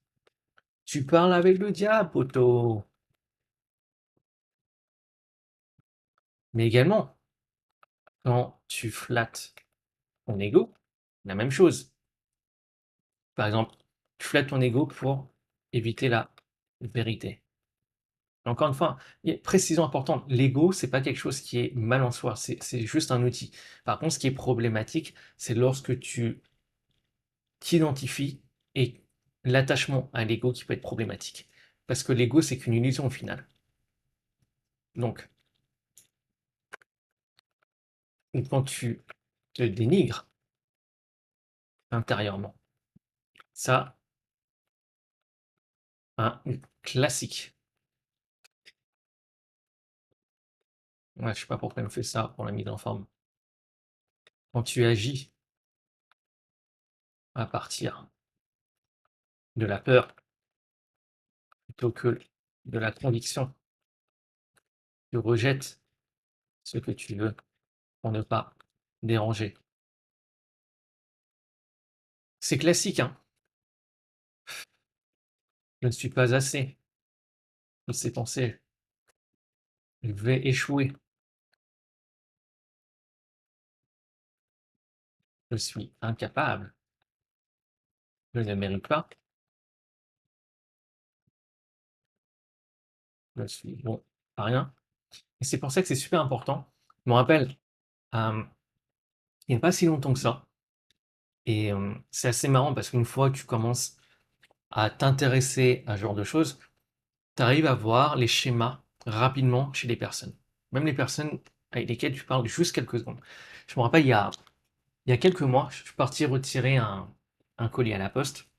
Tu parles avec le diable, poto. Mais également, quand tu flattes ton ego, la même chose. Par exemple, tu flattes ton ego pour éviter la vérité. Encore une fois, précision importante, l'ego, c'est pas quelque chose qui est mal en soi, c'est juste un outil. Par contre, ce qui est problématique, c'est lorsque tu t'identifies et l'attachement à l'ego qui peut être problématique. Parce que l'ego, c'est qu'une illusion au final. Donc, quand tu te dénigres intérieurement, ça, un classique. Ouais, je sais pas pourquoi elle me fait ça pour la mise en forme. Quand tu agis à partir de la peur plutôt que de la conviction, tu rejettes ce que tu veux pour ne pas déranger. C'est classique, hein. Je ne suis pas assez. Je sais penser. Je vais échouer. Je suis incapable. Je ne mérite pas. Je suis bon à rien. Et c'est pour ça que c'est super important. Je me rappelle, il n'y a pas si longtemps que ça. Et c'est assez marrant parce qu'une fois que tu commences à t'intéresser à ce genre de choses, tu arrives à voir les schémas rapidement chez les personnes. Même les personnes avec lesquelles tu parles juste quelques secondes. Je me rappelle, il y a quelques mois, je suis parti retirer un colis à la poste.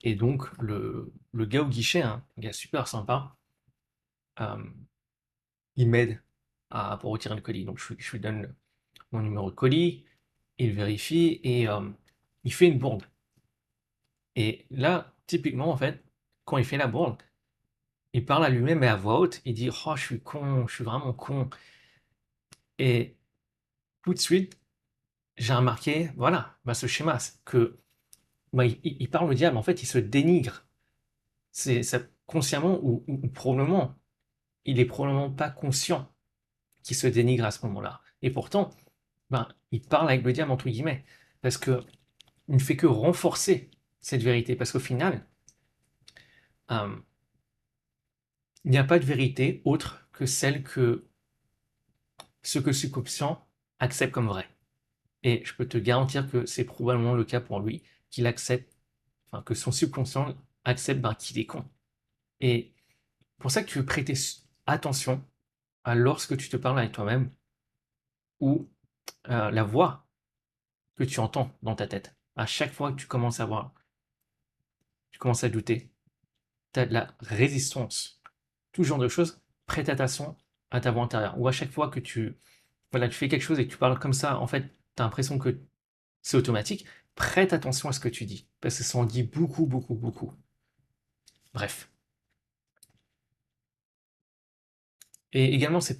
Et donc, le gars au guichet, un gars super sympa, euh, il m'aide pour retirer le colis. Donc, je lui donne mon numéro de colis, il vérifie et il fait une bourde. Et là, typiquement, en fait, quand il fait la bourde, il parle à lui-même et à voix haute. Il dit: «Oh, je suis con, je suis vraiment con.» Et tout de suite, j'ai remarqué, voilà, bah, ce schéma, que bah, il parle au diable, en fait, il se dénigre. C'est ça, consciemment ou probablement, il est probablement pas conscient qu'il se dénigre à ce moment-là. Et pourtant, ben, il parle avec le diable, entre guillemets, parce que il ne fait que renforcer cette vérité. Parce qu'au final, euh, il n'y a pas de vérité autre que celle que ce que le subconscient accepte comme vrai. Et je peux te garantir que c'est probablement le cas pour lui, qu'il accepte, enfin, que son subconscient accepte ben, qu'il est con. Et pour ça que tu veux prêter attention à lorsque tu te parles avec toi-même ou la voix que tu entends dans ta tête. À chaque fois que tu commences à voir, tu commences à douter, tu as de la résistance, tout ce genre de choses, prête attention à ta voix intérieure. Ou à chaque fois que voilà, tu fais quelque chose et que tu parles comme ça, en fait, tu as l'impression que c'est automatique, prête attention à ce que tu dis, parce que ça en dit beaucoup, beaucoup, beaucoup. Bref. Et également, c'est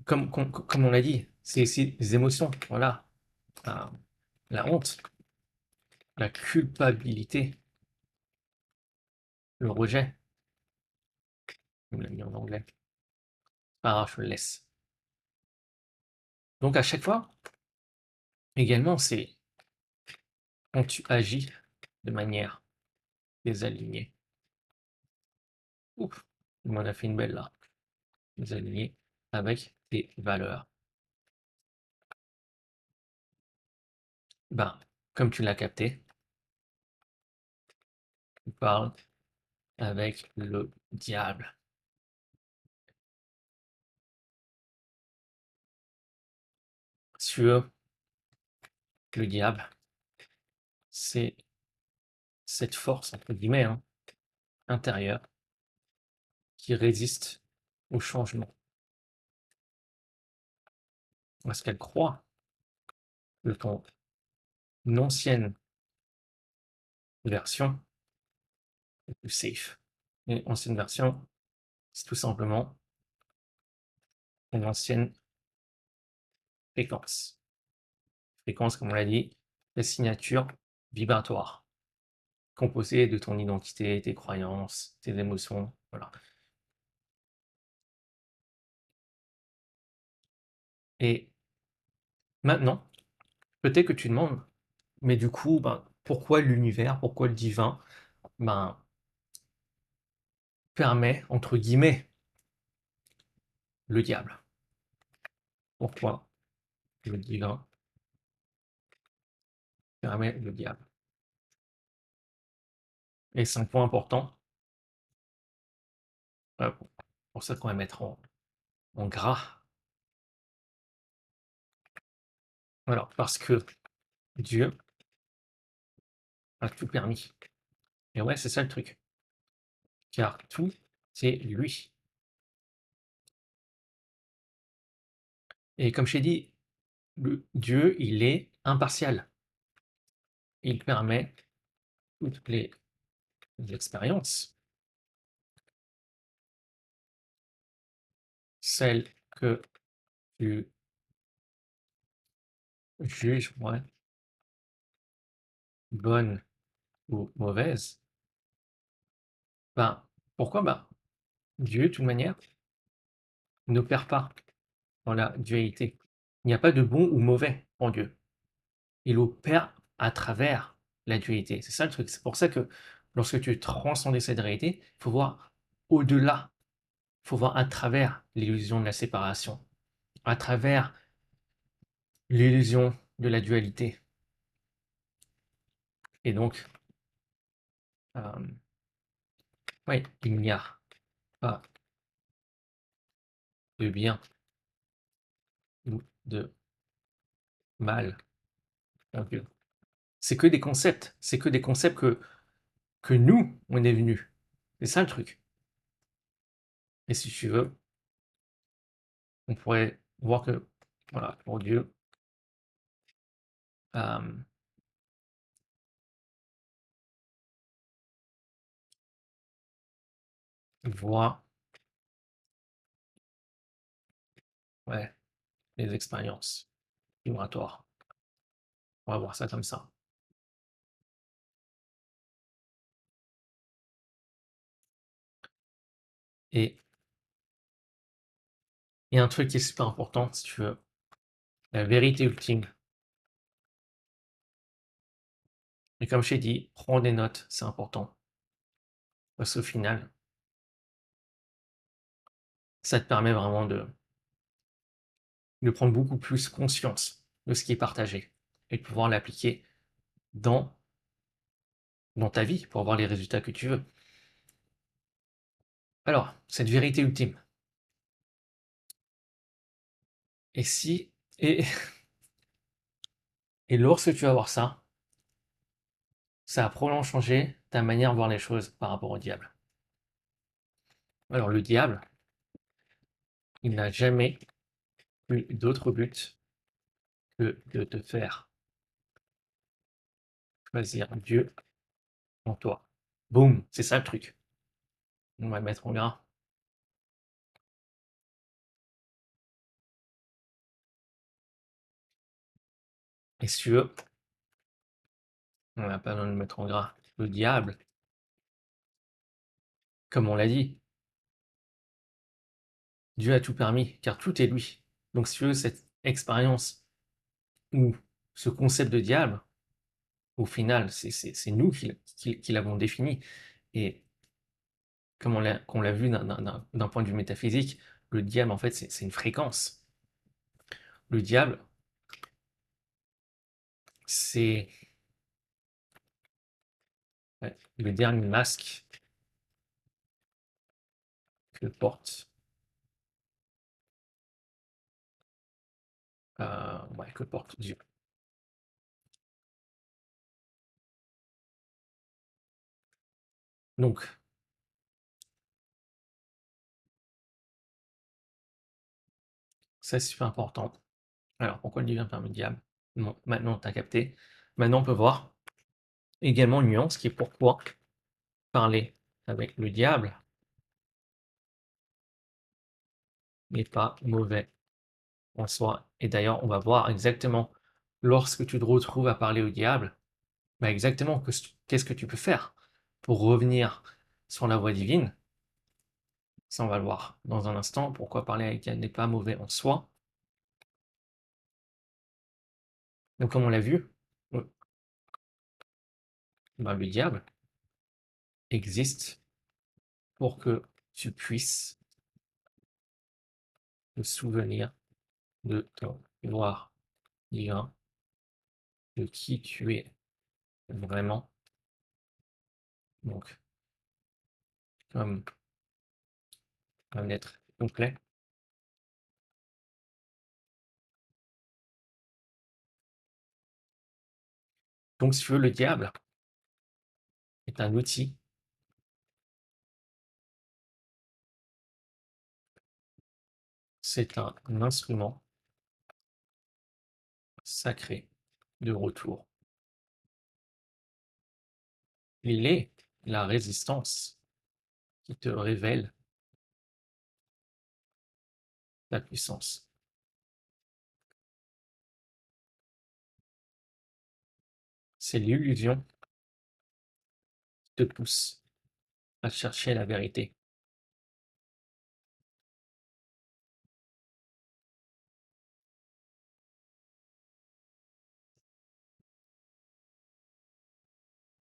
comme on l'a dit, c'est aussi les émotions, voilà. La, la honte, la culpabilité, le rejet, comme l'a mis en anglais. Ah, je le laisse. Donc à chaque fois, également, c'est quand tu agis de manière désalignée. Ouf, il m'en a fait une belle là. Désalignée avec tes valeurs. Ben, comme tu l'as capté, tu parles avec le diable. Sur le diable, c'est cette force, entre guillemets, hein, intérieure qui résiste au changement. Parce qu'elle croit que ton ancienne version est plus safe. Et ancienne version, c'est tout simplement une ancienne fréquence. Fréquence, comme on l'a dit, la signature vibratoire, composée de ton identité, tes croyances, tes émotions, voilà. Et maintenant, peut-être que tu demandes, mais du coup, ben, pourquoi l'univers, pourquoi le divin, ben, permet, entre guillemets, le diable? Pourquoi le divin permet le diable? Et c'est un point important, pour ça qu'on va mettre en gras. Alors, parce que Dieu a tout permis. Et ouais, c'est ça le truc. Car tout, c'est lui. Et comme je t'ai dit, Dieu, il est impartial. Il permet toutes les expériences, celles que tu juges, ouais, bonnes ou mauvaises. Ben, pourquoi? Ben, Dieu, de toute manière, n'opère pas dans la dualité. Il n'y a pas de bon ou mauvais en Dieu. Il opère à travers la dualité. C'est ça le truc. C'est pour ça que lorsque tu transcendes cette réalité, il faut voir au-delà. Il faut voir à travers l'illusion de la séparation, à travers l'illusion de la dualité. Et donc, oui, il n'y a pas de bien ou de mal en Dieu. C'est que des concepts. C'est que des concepts que nous, on est venus. C'est ça le truc. Et si tu veux, on pourrait voir que, voilà, pour Dieu, voit, ouais, les expériences vibratoires. On va voir ça comme ça. Et il y a un truc qui est super important, si tu veux, la vérité ultime. Et comme je t'ai dit, prends des notes, c'est important. Parce qu'au final, ça te permet vraiment de prendre beaucoup plus conscience de ce qui est partagé et de pouvoir l'appliquer dans, dans ta vie pour avoir les résultats que tu veux. Alors, cette vérité ultime. Et si, et, et lorsque tu vas voir ça, ça va probablement changer ta manière de voir les choses par rapport au diable. Alors, le diable, il n'a jamais eu d'autre but que de te faire choisir Dieu en toi. Boum, c'est ça le truc. On va le mettre en gras. Et si tu veux, on n'a pas besoin de le mettre en gras. Le diable, comme on l'a dit, Dieu a tout permis, car tout est lui. Donc si tu veux, cette expérience ou ce concept de diable, au final, c'est nous qui l'avons défini. Et comme qu'on l'a vu d'un point de vue métaphysique, le diable, en fait, c'est une fréquence. Le diable, c'est, ouais, le dernier masque que porte que porte Dieu. Donc, ça c'est super important. Alors, pourquoi le divin permet le diable? Bon, maintenant tu as capté. Maintenant on peut voir également une nuance qui est pourquoi parler avec le diable n'est pas mauvais en soi. Et d'ailleurs, on va voir exactement lorsque tu te retrouves à parler au diable, bah exactement qu'est-ce que tu peux faire pour revenir sur la voie divine. Ça, on va le voir dans un instant. Pourquoi parler avec le diable n'est pas mauvais en soi. Donc, comme on l'a vu, bah, le diable existe pour que tu puisses te souvenir de ton gloire divin, de qui tu es vraiment. Donc, comme un être complet. Donc, si tu veux, le diable est un outil c'est un instrument sacré de retour. Il est la résistance qui te révèle ta puissance. C'est l'illusion qui te pousse à chercher la vérité.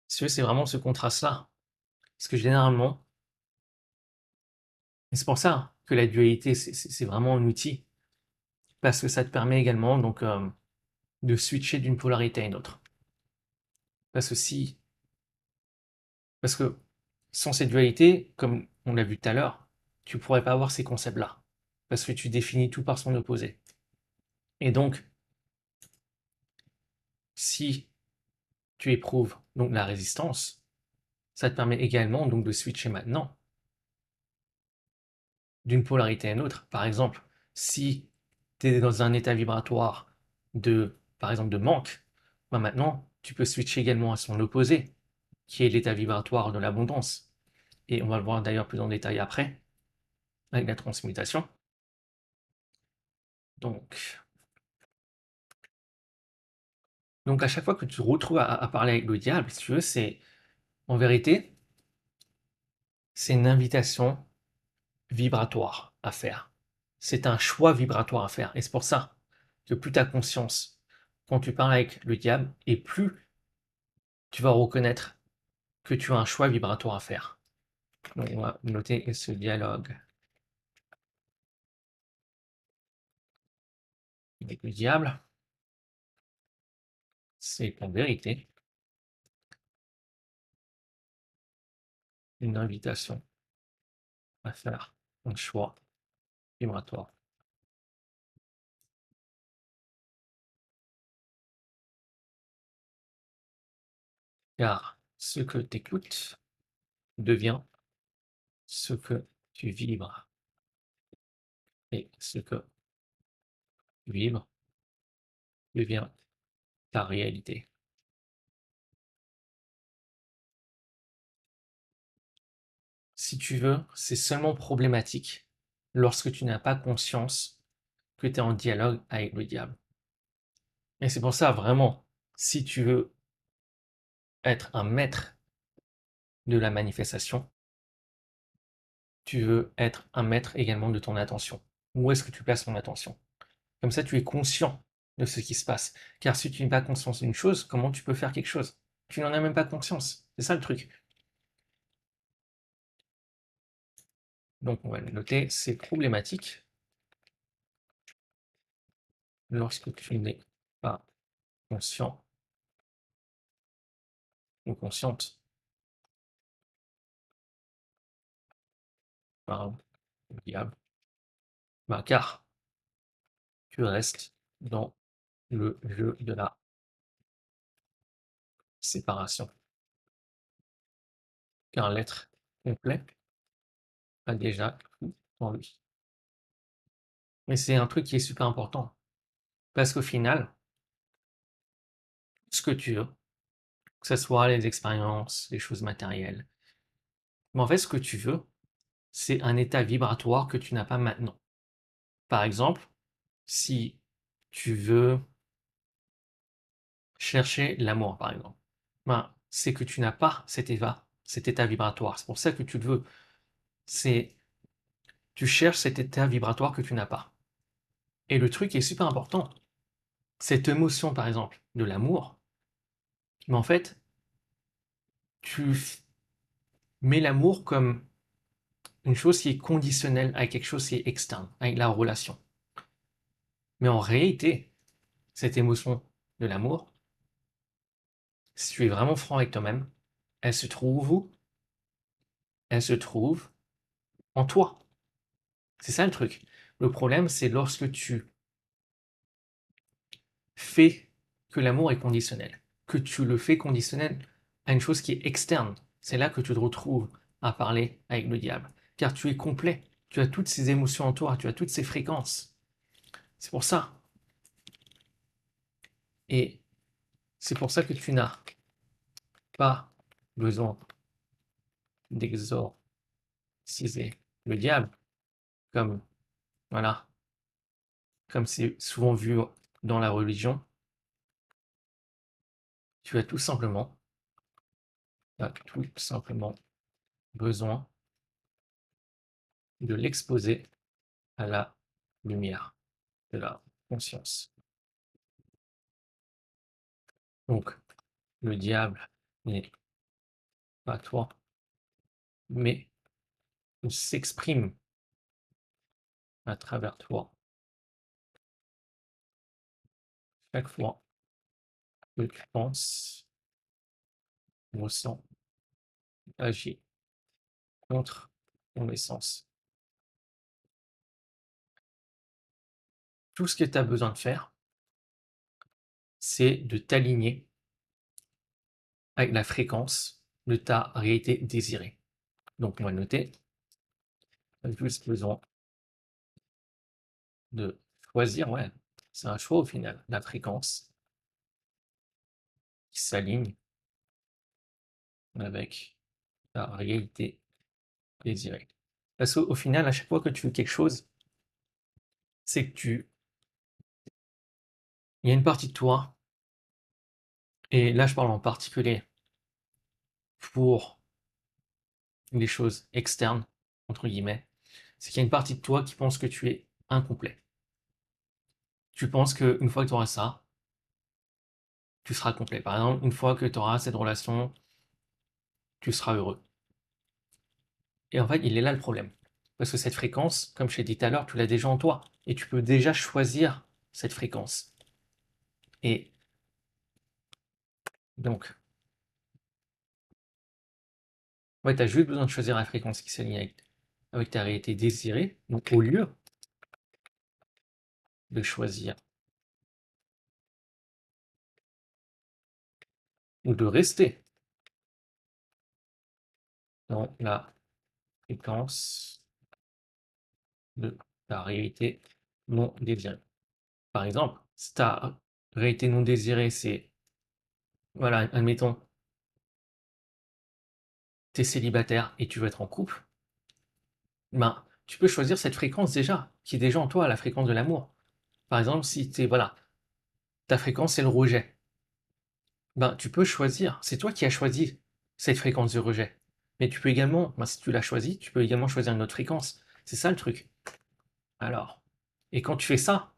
C'est vraiment ce contraste-là. Parce que généralement, et c'est pour ça que la dualité, c'est vraiment un outil. Parce que ça te permet également donc, de switcher d'une polarité à une autre. Parce que parce que sans cette dualité, comme on l'a vu tout à l'heure, tu ne pourrais pas avoir ces concepts-là. Parce que tu définis tout par son opposé. Et donc, si tu éprouves donc la résistance, ça te permet également donc de switcher maintenant d'une polarité à une autre. Par exemple, si tu es dans un état vibratoire par exemple, de manque, ben maintenant, tu peux switcher également à son opposé, qui est l'état vibratoire de l'abondance. Et on va le voir d'ailleurs plus en détail après, avec la transmutation. Donc à chaque fois que tu te retrouves à parler avec le diable, si tu veux, en vérité, c'est une invitation vibratoire à faire. C'est un choix vibratoire à faire. Et c'est pour ça que plus tu as conscience quand tu parles avec le diable, et plus tu vas reconnaître que tu as un choix vibratoire à faire. Donc on va noter ce dialogue avec le diable. C'est en vérité une invitation à faire un choix vibratoire. Car ce que tu écoutes devient ce que tu vibres. Et ce que tu vibres devient ta réalité. Si tu veux, c'est seulement problématique lorsque tu n'as pas conscience que tu es en dialogue avec le diable. Et c'est pour ça, vraiment, si tu veux être un maître de la manifestation, tu veux être un maître également de ton attention. Où est-ce que tu places ton attention? Comme ça, tu es conscient de ce qui se passe. Car si tu n'es pas conscient d'une chose, comment tu peux faire quelque chose? Tu n'en as même pas conscience. C'est ça le truc. Donc, on va le noter, c'est problématique lorsque tu n'es pas conscient ou consciente, pardon, le diable, car tu restes dans le jeu de la séparation. Car l'être complet a déjà tout en lui. Mais c'est un truc qui est super important. Parce qu'au final, ce que tu veux, que ce soit les expériences, les choses matérielles, mais en fait, ce que tu veux, c'est un état vibratoire que tu n'as pas maintenant. Par exemple, si tu veux chercher l'amour, par exemple, c'est que tu n'as pas cet état vibratoire. C'est pour ça que tu le veux. C'est, tu cherches cet état vibratoire que tu n'as pas. Et le truc est super important. Cette émotion, par exemple, de l'amour, mais en fait, tu mets l'amour comme une chose qui est conditionnelle avec quelque chose qui est externe, avec la relation. Mais en réalité, cette émotion de l'amour, si tu es vraiment franc avec toi-même, elle se trouve où? Elle se trouve en toi. C'est ça le truc. Le problème, c'est lorsque tu fais que l'amour est conditionnel, que tu le fais conditionnel à une chose qui est externe. C'est là que tu te retrouves à parler avec le diable. Car tu es complet, tu as toutes ces émotions en toi, tu as toutes ces fréquences. C'est pour ça. Et c'est pour ça que tu n'as pas besoin d'exorciser le diable, comme, voilà, comme c'est souvent vu dans la religion. Tu as tout simplement besoin de l'exposer à la lumière de la conscience. Donc, le diable n'est pas toi, mais il s'exprime à travers toi chaque fois que tu penses, ressens, agis contre ton essence. Tout ce que tu as besoin de faire, c'est de t'aligner avec la fréquence de ta réalité désirée. Donc, on va noter, tu as juste besoin de choisir, ouais, c'est un choix au final, la fréquence qui s'aligne avec ta réalité désirée. Parce qu'au final, à chaque fois que tu veux quelque chose, c'est que il y a une partie de toi, et là je parle en particulier pour les choses externes, entre guillemets, c'est qu'il y a une partie de toi qui pense que tu es incomplet. Tu penses qu'une fois que tu auras ça, tu seras complet. Par exemple, une fois que tu auras cette relation, tu seras heureux. Et en fait, il est là le problème. Parce que cette fréquence, comme je t'ai dit tout à l'heure, tu l'as déjà en toi. Et tu peux déjà choisir cette fréquence. Et donc, ouais, tu as juste besoin de choisir la fréquence qui s'aligne avec ta réalité désirée. Donc, au lieu de choisir ou de rester dans la fréquence de ta réalité non désirée. Par exemple, si ta réalité non désirée, c'est, voilà, admettons, tu es célibataire et tu veux être en couple, ben, tu peux choisir cette fréquence déjà, qui est déjà en toi, la fréquence de l'amour. Par exemple, si tu es, voilà, ta fréquence c'est le rejet, ben, tu peux choisir, c'est toi qui as choisi cette fréquence de rejet. Mais tu peux également, ben, si tu l'as choisi, tu peux également choisir une autre fréquence. C'est ça le truc. Alors, et quand tu fais ça,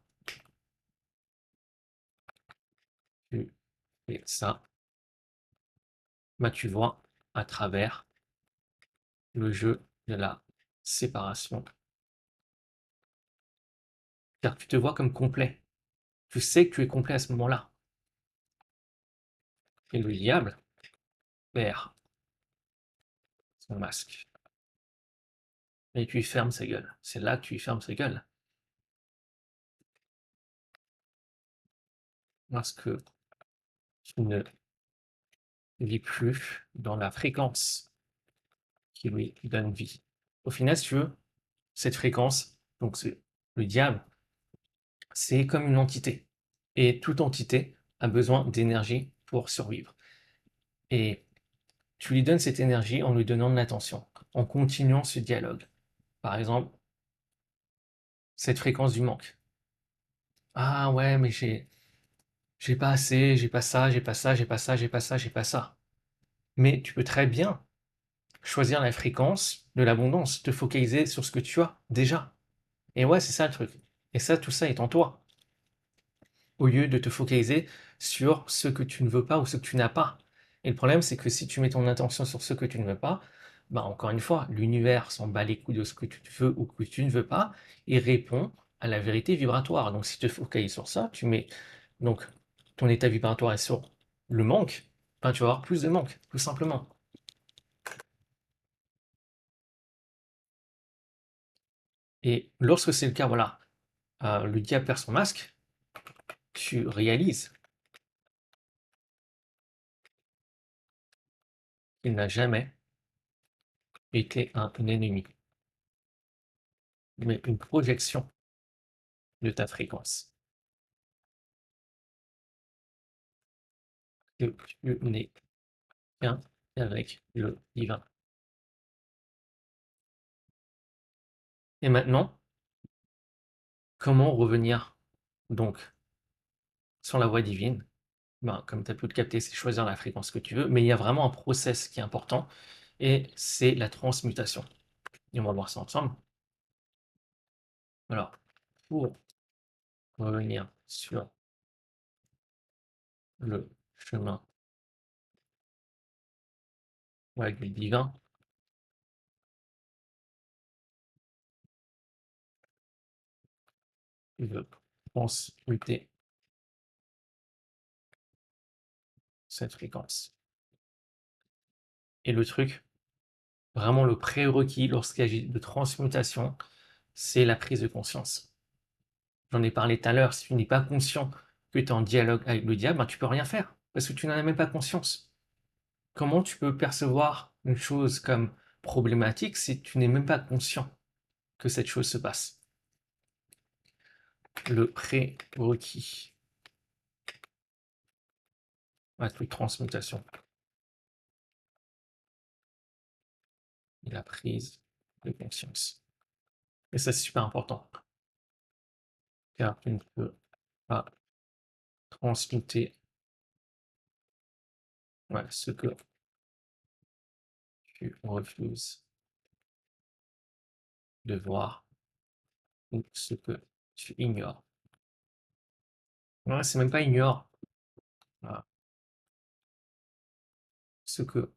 tu fais ça, ben, tu vois à travers le jeu de la séparation. Car tu te vois comme complet. Tu sais que tu es complet à ce moment-là. Et le diable perd son masque. et tu lui fermes sa gueule. C'est là que tu lui fermes sa gueule. Parce que tu ne vis plus dans la fréquence qui lui donne vie. Au final, si tu veux, cette fréquence, donc le diable, c'est comme une entité. Et toute entité a besoin d'énergie pour survivre. Et tu lui donnes cette énergie en lui donnant de l'attention, en continuant ce dialogue. Par exemple, cette fréquence du manque. Ah ouais, mais j'ai pas assez, j'ai pas ça, j'ai pas ça, j'ai pas ça, j'ai pas ça, j'ai pas ça. Mais tu peux très bien choisir la fréquence de l'abondance, te focaliser sur ce que tu as déjà. Et ouais, c'est ça le truc. Et ça, tout ça est en toi. Au lieu de te focaliser sur ce que tu ne veux pas ou ce que tu n'as pas. Et le problème, c'est que si tu mets ton attention sur ce que tu ne veux pas, bah encore une fois, l'univers s'en bat les couilles de ce que tu veux ou que tu ne veux pas et répond à la vérité vibratoire. Donc si tu te focalises sur ça, tu mets donc ton état vibratoire est sur le manque, ben, tu vas avoir plus de manque, tout simplement. Et lorsque c'est le cas, voilà, le diable perd son masque, tu réalises qu'il n'a jamais été un ennemi, mais une projection de ta fréquence. Que tu n'es qu'un avec le divin. Et maintenant, comment revenir donc sur la voie divine? Ben, comme tu as pu le capter, c'est choisir la fréquence que tu veux, mais il y a vraiment un process qui est important, et c'est la transmutation. Et on va voir ça ensemble. Alors, pour revenir sur le chemin du divin, tu veux transmuter cette fréquence. Et le truc, vraiment le prérequis lorsqu'il s'agit de transmutation, c'est la prise de conscience. J'en ai parlé tout à l'heure, si tu n'es pas conscient que tu es en dialogue avec le diable, ben, tu peux rien faire, parce que tu n'en as même pas conscience. Comment tu peux percevoir une chose comme problématique si tu n'es même pas conscient que cette chose se passe? Le prérequis à toute transmutation et la prise de conscience. Et ça, c'est super important, car tu ne peux pas transmuter ce que tu refuses de voir ou ce que tu ignores. Ouais, c'est même pas ignore, voilà. Ce que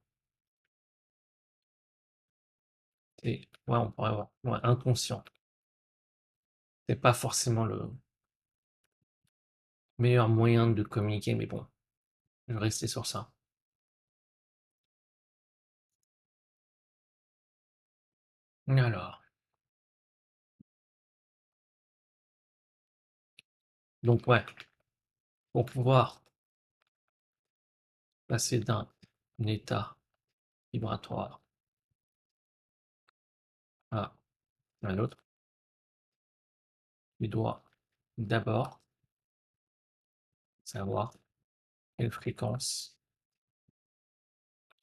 tu on pourrait voir, inconscient. C'est pas forcément le meilleur moyen de communiquer, mais bon, je vais rester sur ça. Alors, donc ouais, pour pouvoir passer d'un état vibratoire à un autre, tu dois d'abord savoir quelle fréquence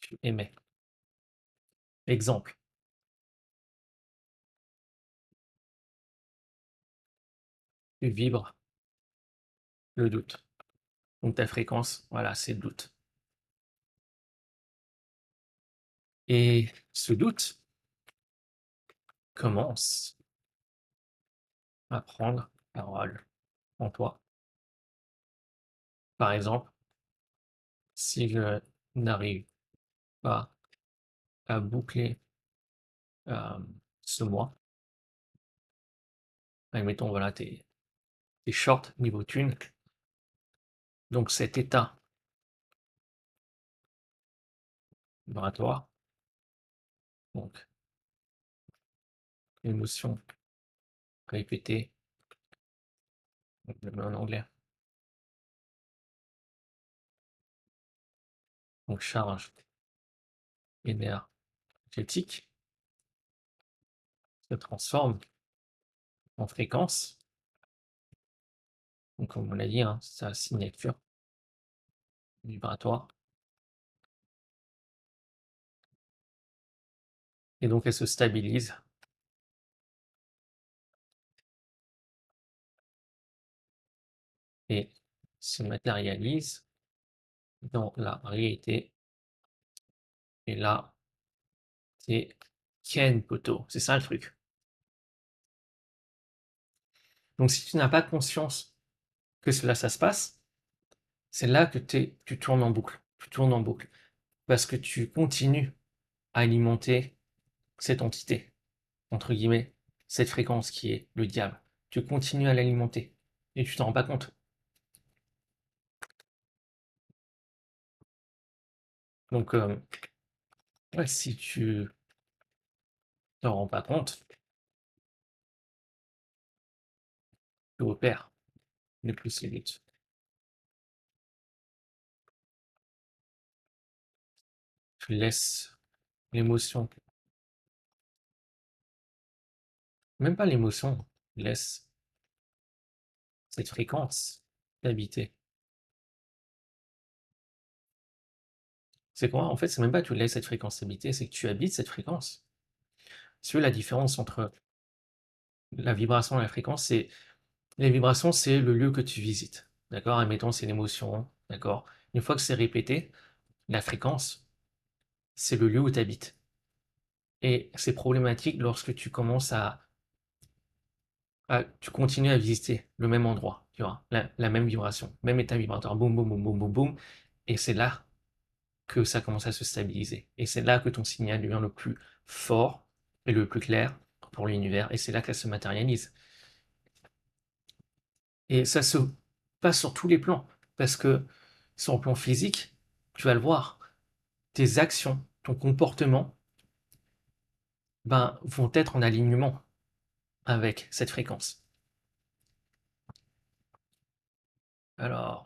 tu émets. Exemple, tu vibres le doute. Donc ta fréquence, voilà, c'est le doute. Et ce doute commence à prendre parole en toi. Par exemple, si je n'arrive pas à boucler ce mois, admettons, voilà, t'es short niveau thune, donc cet état vibratoire, donc émotion répétée, je le mets en anglais, donc charge énergétique se transforme en fréquence. Donc, comme on l'a dit, hein, sa signature vibratoire. Et donc, elle se stabilise et se matérialise dans la réalité. Et là, c'est Ken Poto. C'est ça le truc. Donc, si tu n'as pas conscience que cela, ça se passe, c'est là que tu tournes en boucle. Tu tournes en boucle. Parce que tu continues à alimenter cette entité, entre guillemets, cette fréquence qui est le diable. Tu continues à l'alimenter et tu t'en rends pas compte. Donc, ouais, si tu t'en rends pas compte, tu opères ne plus les buts. Tu laisses l'émotion, même pas l'émotion, laisse cette fréquence t'habiter. C'est quoi? En fait, c'est même pas que tu laisses cette fréquence t'habiter, c'est que tu habites cette fréquence. Si tu veux, la différence entre la vibration et la fréquence, c'est les vibrations, c'est le lieu que tu visites. D'accord? Admettons, c'est l'émotion. D'accord? Une fois que c'est répété, la fréquence, c'est le lieu où tu habites. Et c'est problématique lorsque tu commences tu continues à visiter le même endroit, tu vois, la même vibration, même état vibratoire, boum, boum, boum, boum, boum, boum. Et c'est là que ça commence à se stabiliser. Et c'est là que ton signal devient le plus fort et le plus clair pour l'univers. Et c'est là qu'elle se matérialise. Et ça se passe sur tous les plans. Parce que sur le plan physique, tu vas le voir, tes actions, ton comportement, ben, vont être en alignement avec cette fréquence. Alors,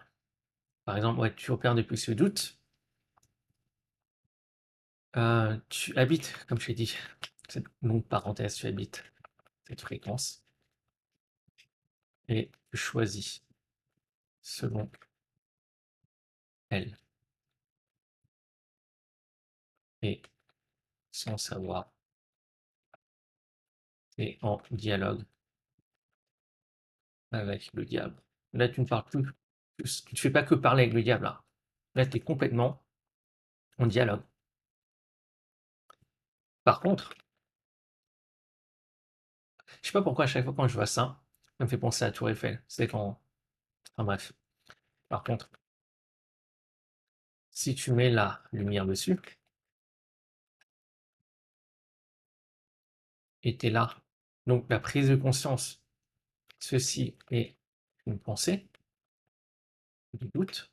par exemple, ouais, tu opères depuis ce doute. Tu habites, comme je l'ai dit, cette longue parenthèse, tu habites cette fréquence et tu choisis selon elle. Et sans savoir, et en dialogue avec le diable. Là, tu ne parles plus, tu ne fais pas que parler avec le diable. Là tu es complètement en dialogue. Par contre, je sais pas pourquoi à chaque fois quand je vois ça, ça me fait penser à Tour Eiffel. C'est quand. Enfin bref. Par contre, si tu mets la lumière dessus, et tu es là, donc la prise de conscience, ceci est une pensée, du doute.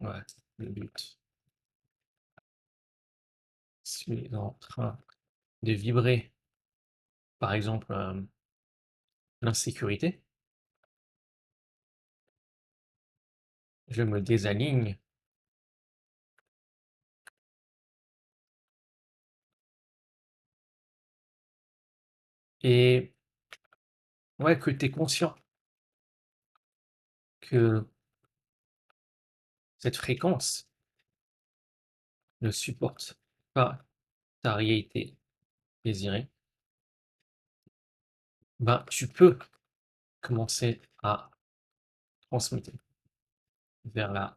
Ouais, le doute. Je suis en train de vibrer, par exemple, l'insécurité. Je me désaligne. Et ouais, que tu es conscient que cette fréquence ne supporte pas ta réalité désirée, ben, tu peux commencer à transmuter vers la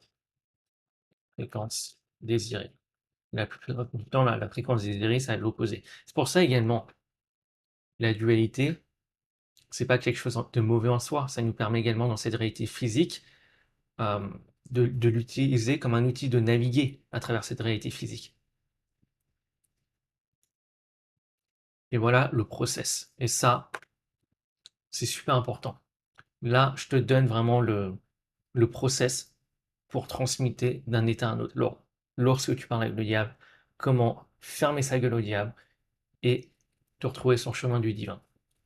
fréquence désirée. La plupart du temps, la fréquence désirée, ça va être l'opposé. C'est pour ça également, la dualité, c'est pas quelque chose de mauvais en soi. Ça nous permet également, dans cette réalité physique, euh, de l'utiliser comme un outil de naviguer à travers cette réalité physique. Et voilà le process. Et ça, c'est super important. Là, je te donne vraiment le process pour transmuter d'un état à un autre. Lorsque tu parles avec le diable, comment fermer sa gueule au diable et te retrouver sur le chemin du divin.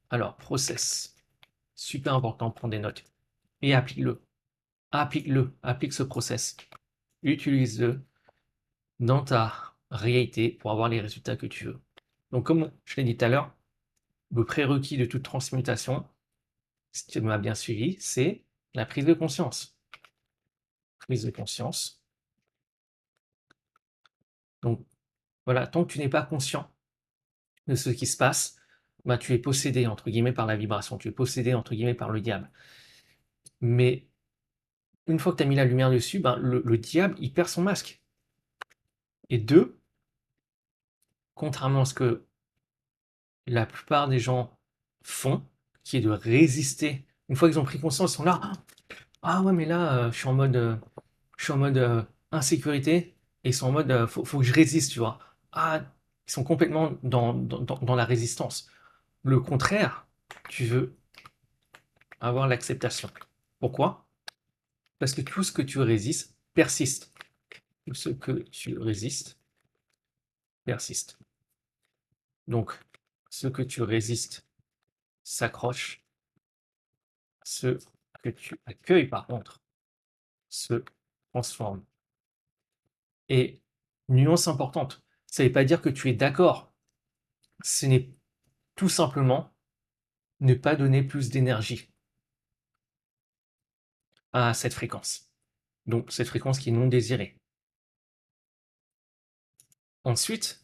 Alors, process, super important, prends des notes et applique-le. Applique-le, applique ce process. Utilise-le dans ta réalité pour avoir les résultats que tu veux. Donc, comme je l'ai dit tout à l'heure, le prérequis de toute transmutation, si tu m'as bien suivi, c'est la prise de conscience. Prise de conscience. Donc, voilà, tant que tu n'es pas conscient de ce qui se passe, bah, tu es possédé, entre guillemets, par la vibration. Tu es possédé, entre guillemets, par le diable. Mais une fois que tu as mis la lumière dessus, ben, le diable, il perd son masque. Et deux, contrairement à ce que la plupart des gens font, qui est de résister, une fois qu'ils ont pris conscience, ils sont là, ah ouais, mais là, je suis en mode insécurité, et ils sont en mode, faut que je résiste, tu vois. Ah, ils sont complètement dans la résistance. Le contraire, tu veux avoir l'acceptation. Pourquoi? Parce que tout ce que tu résistes persiste. Tout ce que tu résistes persiste. Donc, ce que tu résistes s'accroche. Ce que tu accueilles, par contre, se transforme. Et nuance importante, ça ne veut pas dire que tu es d'accord. Ce n'est tout simplement ne pas donner plus d'énergie à cette fréquence. Donc, cette fréquence qui est non désirée. Ensuite,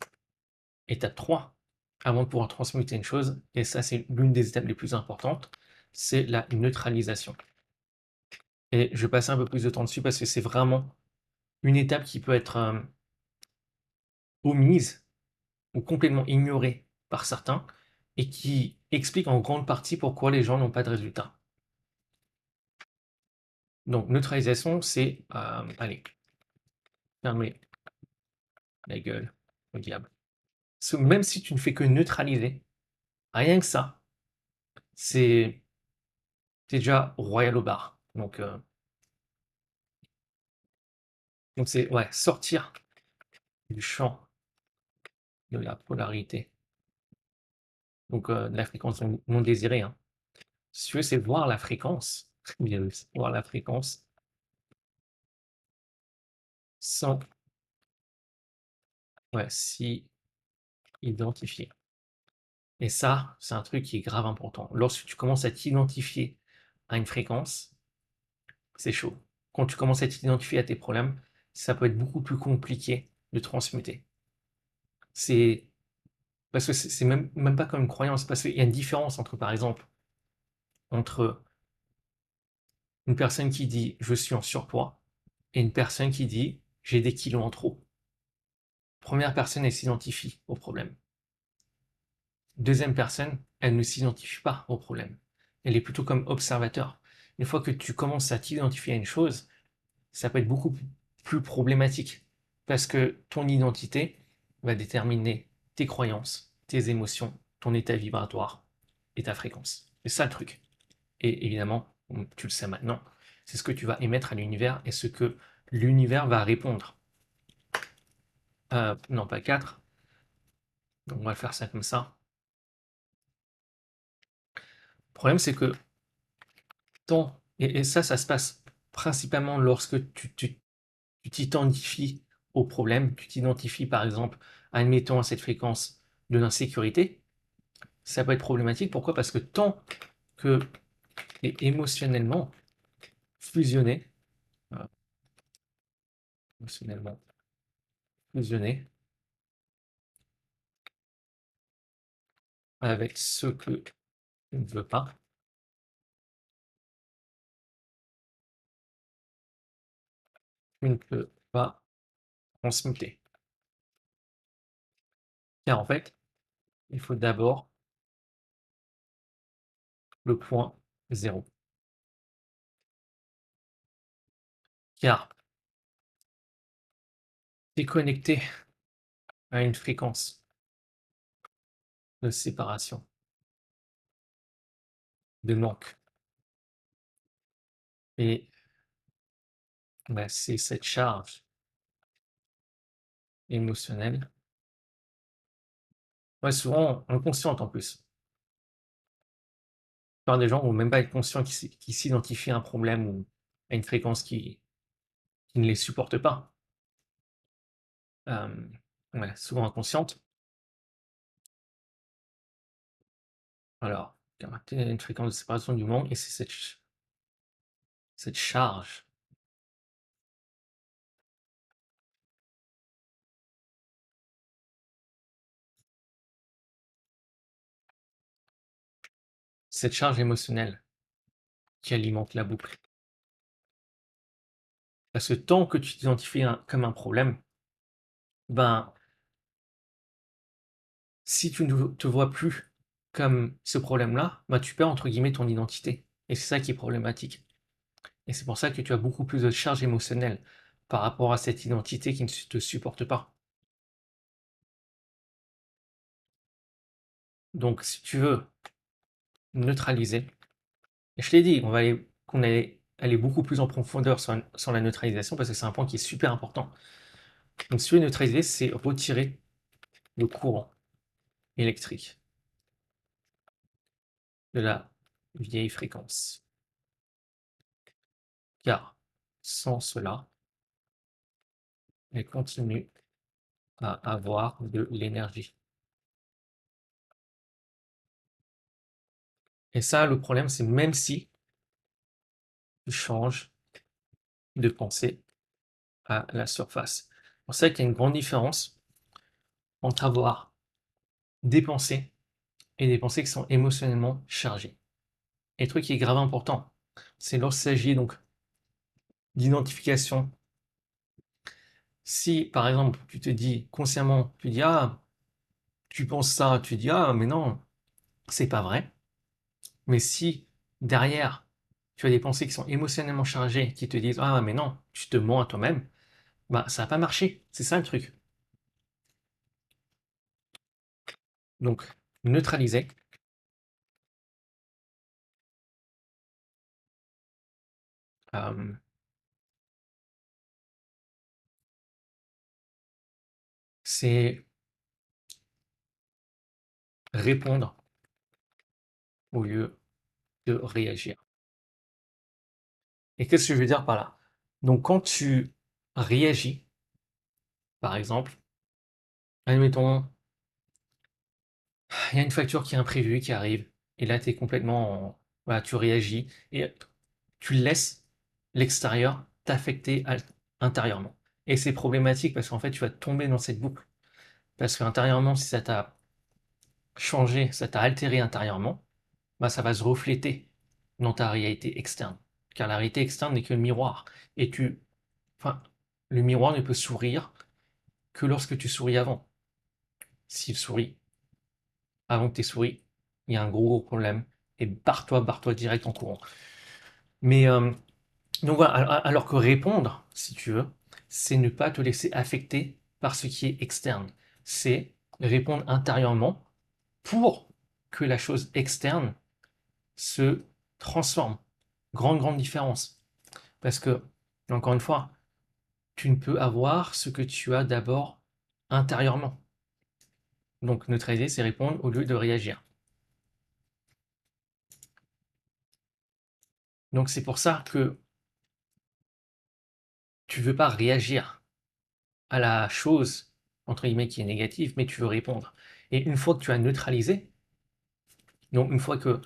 étape 3, avant de pouvoir transmuter une chose, et ça c'est l'une des étapes les plus importantes, c'est la neutralisation. Et je vais passer un peu plus de temps dessus parce que c'est vraiment une étape qui peut être omise ou complètement ignorée par certains et qui explique en grande partie pourquoi les gens n'ont pas de résultats. Donc neutralisation, c'est allez, fermer la gueule au diable. Même si tu ne fais que neutraliser, rien que ça, c'est déjà royal au bar. Donc c'est ouais, sortir du champ de la polarité, donc de la fréquence non désirée. Hein. Si tu veux, c'est voir la fréquence, voir la fréquence sans ouais, s'y identifier. Et ça, c'est un truc qui est grave important. Lorsque tu commences à t'identifier à une fréquence, c'est chaud. Quand tu commences à t'identifier à tes problèmes, ça peut être beaucoup plus compliqué de transmuter. C'est parce que c'est même pas comme une croyance, parce qu'il y a une différence entre, par exemple, entre une personne qui dit je suis en surpoids et une personne qui dit j'ai des kilos en trop. Première personne, elle s'identifie au problème. Deuxième personne, elle ne s'identifie pas au problème. Elle est plutôt comme observateur. Une fois que tu commences à t'identifier à une chose, ça peut être beaucoup plus problématique parce que ton identité va déterminer tes croyances, tes émotions, ton état vibratoire et ta fréquence. C'est ça le truc. Et évidemment, tu le sais maintenant, c'est ce que tu vas émettre à l'univers et ce que l'univers va répondre. Non, pas 4. Donc on va faire ça comme ça. Le problème, c'est que tant, et ça se passe principalement lorsque tu t'identifies au problème, tu t'identifies par exemple, admettons, à cette fréquence de l'insécurité, ça peut être problématique. Pourquoi? Parce que tant que tu es émotionnellement fusionné, euh, émotionnellement fusionné avec ce que tu ne veux pas, tu ne peux pas transmuter. Car en fait, il faut d'abord le point zéro. Car tu es connecté à une fréquence de séparation, de manque. Et bah, c'est cette charge émotionnelle Ouais, souvent inconsciente en plus. La plupart des gens vont même pas être conscients qu'ils s'identifient à un problème ou à une fréquence qui ne les supporte pas. Ouais, souvent inconsciente. Alors, caractère une fréquence de séparation du monde et c'est cette charge. Cette charge émotionnelle qui alimente la boucle. Parce que tant que tu t'identifies comme un problème, ben, si tu ne te vois plus comme ce problème-là, ben, tu perds entre guillemets ton identité. Et c'est ça qui est problématique. Et c'est pour ça que tu as beaucoup plus de charge émotionnelle par rapport à cette identité qui ne te supporte pas. Donc, si tu veux neutraliser, et je t'ai dit qu'on allait aller beaucoup plus en profondeur sur la neutralisation parce que c'est un point qui est super important. Donc, si tu veux neutraliser, c'est retirer le courant électrique de la vieille fréquence. Car sans cela, elle continue à avoir de l'énergie. Et ça, le problème, c'est même si tu changes de pensée à la surface. C'est pour ça qu'il y a une grande différence entre avoir des pensées et des pensées qui sont émotionnellement chargées. Et le truc qui est grave important, c'est lorsqu'il s'agit donc d'identification. Si, par exemple, tu te dis consciemment, tu dis ah, tu penses ça, tu dis ah, mais non, c'est pas vrai. Mais si derrière, tu as des pensées qui sont émotionnellement chargées, qui te disent ah, mais non, tu te mens à toi-même, bah ça va pas marcher. C'est ça le truc. Donc, neutraliser, euh, c'est répondre au lieu de réagir. Et qu'est-ce que je veux dire par là? Donc, quand tu réagis, par exemple, admettons, il y a une facture qui est imprévue qui arrive, et là, tu es complètement voilà, tu réagis, et tu laisses l'extérieur t'affecter intérieurement. Et c'est problématique parce qu'en fait, tu vas tomber dans cette boucle. Parce qu'intérieurement, si ça t'a changé, ça t'a altéré intérieurement, bah, ça va se refléter dans ta réalité externe. Car la réalité externe n'est que le miroir. Et enfin, le miroir ne peut sourire que lorsque tu souris avant. S'il sourit avant que tu aies souri, il y a un gros problème. Et barre-toi direct en courant. Mais donc voilà, alors que répondre, si tu veux, c'est ne pas te laisser affecter par ce qui est externe. C'est répondre intérieurement pour que la chose externe se transforme. Grande différence. Parce que, encore une fois, tu ne peux avoir ce que tu as d'abord intérieurement. Donc neutraliser, c'est répondre au lieu de réagir. Donc c'est pour ça que tu ne veux pas réagir à la chose, entre guillemets, qui est négative, mais tu veux répondre. Et une fois que tu as neutralisé, donc une fois que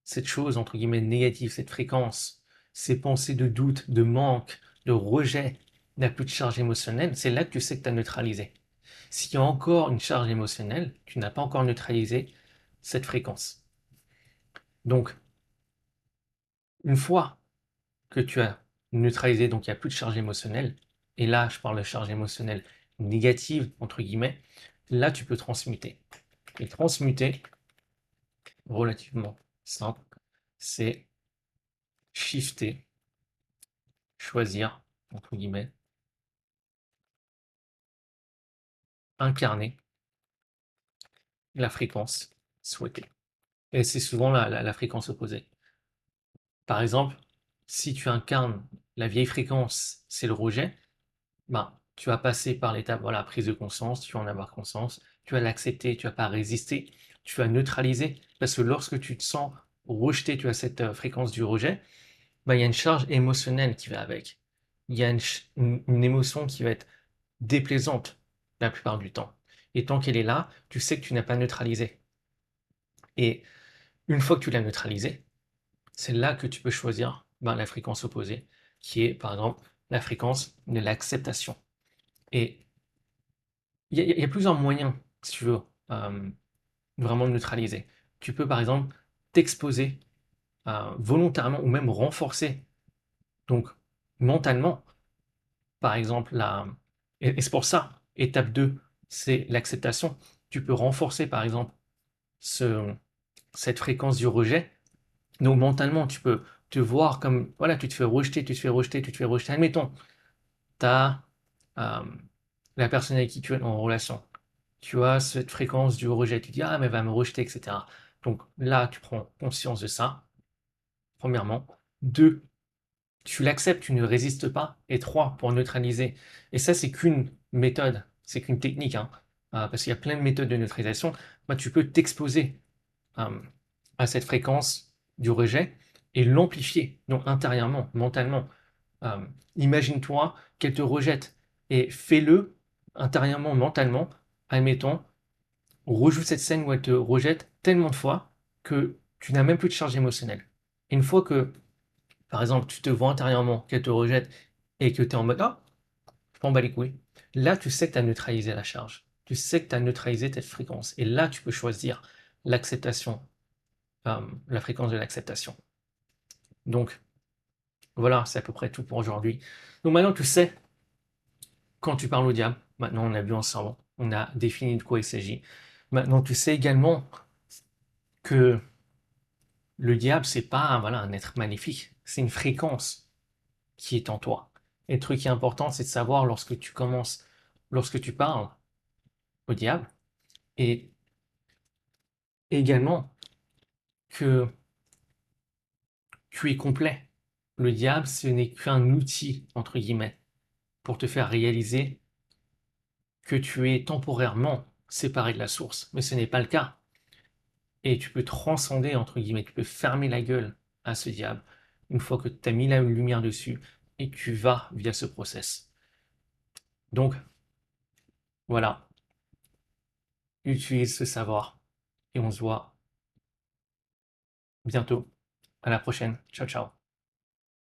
cette chose, entre guillemets, négative, cette fréquence, ces pensées de doute, de manque, de rejet, n'a plus de charge émotionnelle, c'est là que tu sais que tu as neutralisé. S'il y a encore une charge émotionnelle, tu n'as pas encore neutralisé cette fréquence. Donc, une fois que tu as neutralisé, donc il n'y a plus de charge émotionnelle, et là, je parle de charge émotionnelle négative, entre guillemets, là, tu peux transmuter. Et transmuter, relativement simple, c'est shifter, choisir, entre guillemets, incarner la fréquence souhaitée. Et c'est souvent la fréquence opposée. Par exemple, si tu incarnes la vieille fréquence, c'est le rejet, ben, tu vas passer par l'étape, voilà, prise de conscience, tu vas en avoir conscience, tu vas l'accepter, tu vas pas résister, tu vas neutraliser. Parce que lorsque tu te sens rejeté, tu as cette fréquence du rejet, bah, il y a une charge émotionnelle qui va avec. Il y a une émotion qui va être déplaisante la plupart du temps. Et tant qu'elle est là, tu sais que tu n'as pas neutralisé. Et une fois que tu l'as neutralisé, c'est là que tu peux choisir la fréquence opposée, qui est par exemple la fréquence de l'acceptation. Et il y a plusieurs moyens, si tu veux, vraiment neutraliser. Tu peux par exemple t'exposer volontairement ou même renforcer, donc mentalement, par exemple, et c'est pour ça, étape 2, c'est l'acceptation. Tu peux renforcer par exemple cette fréquence du rejet. Donc mentalement, tu peux te voir comme, voilà, tu te fais rejeter, tu te fais rejeter, tu te fais rejeter. Admettons, tu as la personne avec qui tu es en relation. Tu as cette fréquence du rejet. Tu dis, ah, mais elle va me rejeter, etc. Donc là, tu prends conscience de ça, premièrement. 2, tu l'acceptes, tu ne résistes pas. Et 3, pour neutraliser. Et ça, c'est qu'une méthode, c'est qu'une technique, hein, parce qu'il y a plein de méthodes de neutralisation. Bah, tu peux t'exposer euh, à cette fréquence du rejet et l'amplifier, donc intérieurement, mentalement. Euh, Imagine-toi qu'elle te rejette et fais-le intérieurement, mentalement, admettons, rejoue cette scène où elle te rejette tellement de fois que tu n'as même plus de charge émotionnelle. Et une fois que, par exemple, tu te vois intérieurement qu'elle te rejette et que tu es en mode ah, je m'en bats les couilles, là tu sais que tu as neutralisé la charge. Tu sais que tu as neutralisé cette fréquence. Et là, tu peux choisir l'acceptation, la fréquence de l'acceptation. Donc, voilà, c'est à peu près tout pour aujourd'hui. Donc maintenant, tu sais, quand tu parles au diable, maintenant on a vu ensemble, on a défini de quoi il s'agit. Maintenant, tu sais également que le diable, c'est pas voilà, un être maléfique, c'est une fréquence qui est en toi. Et le truc qui est important, c'est de savoir lorsque tu parles au diable, et également que tu es complet. Le diable, ce n'est qu'un outil, entre guillemets, pour te faire réaliser que tu es temporairement séparé de la source. Mais ce n'est pas le cas. Et tu peux transcender, entre guillemets, tu peux fermer la gueule à ce diable une fois que tu as mis la lumière dessus et que tu vas via ce process. Donc, voilà, utilise ce savoir et on se voit bientôt. À la prochaine. Ciao, ciao.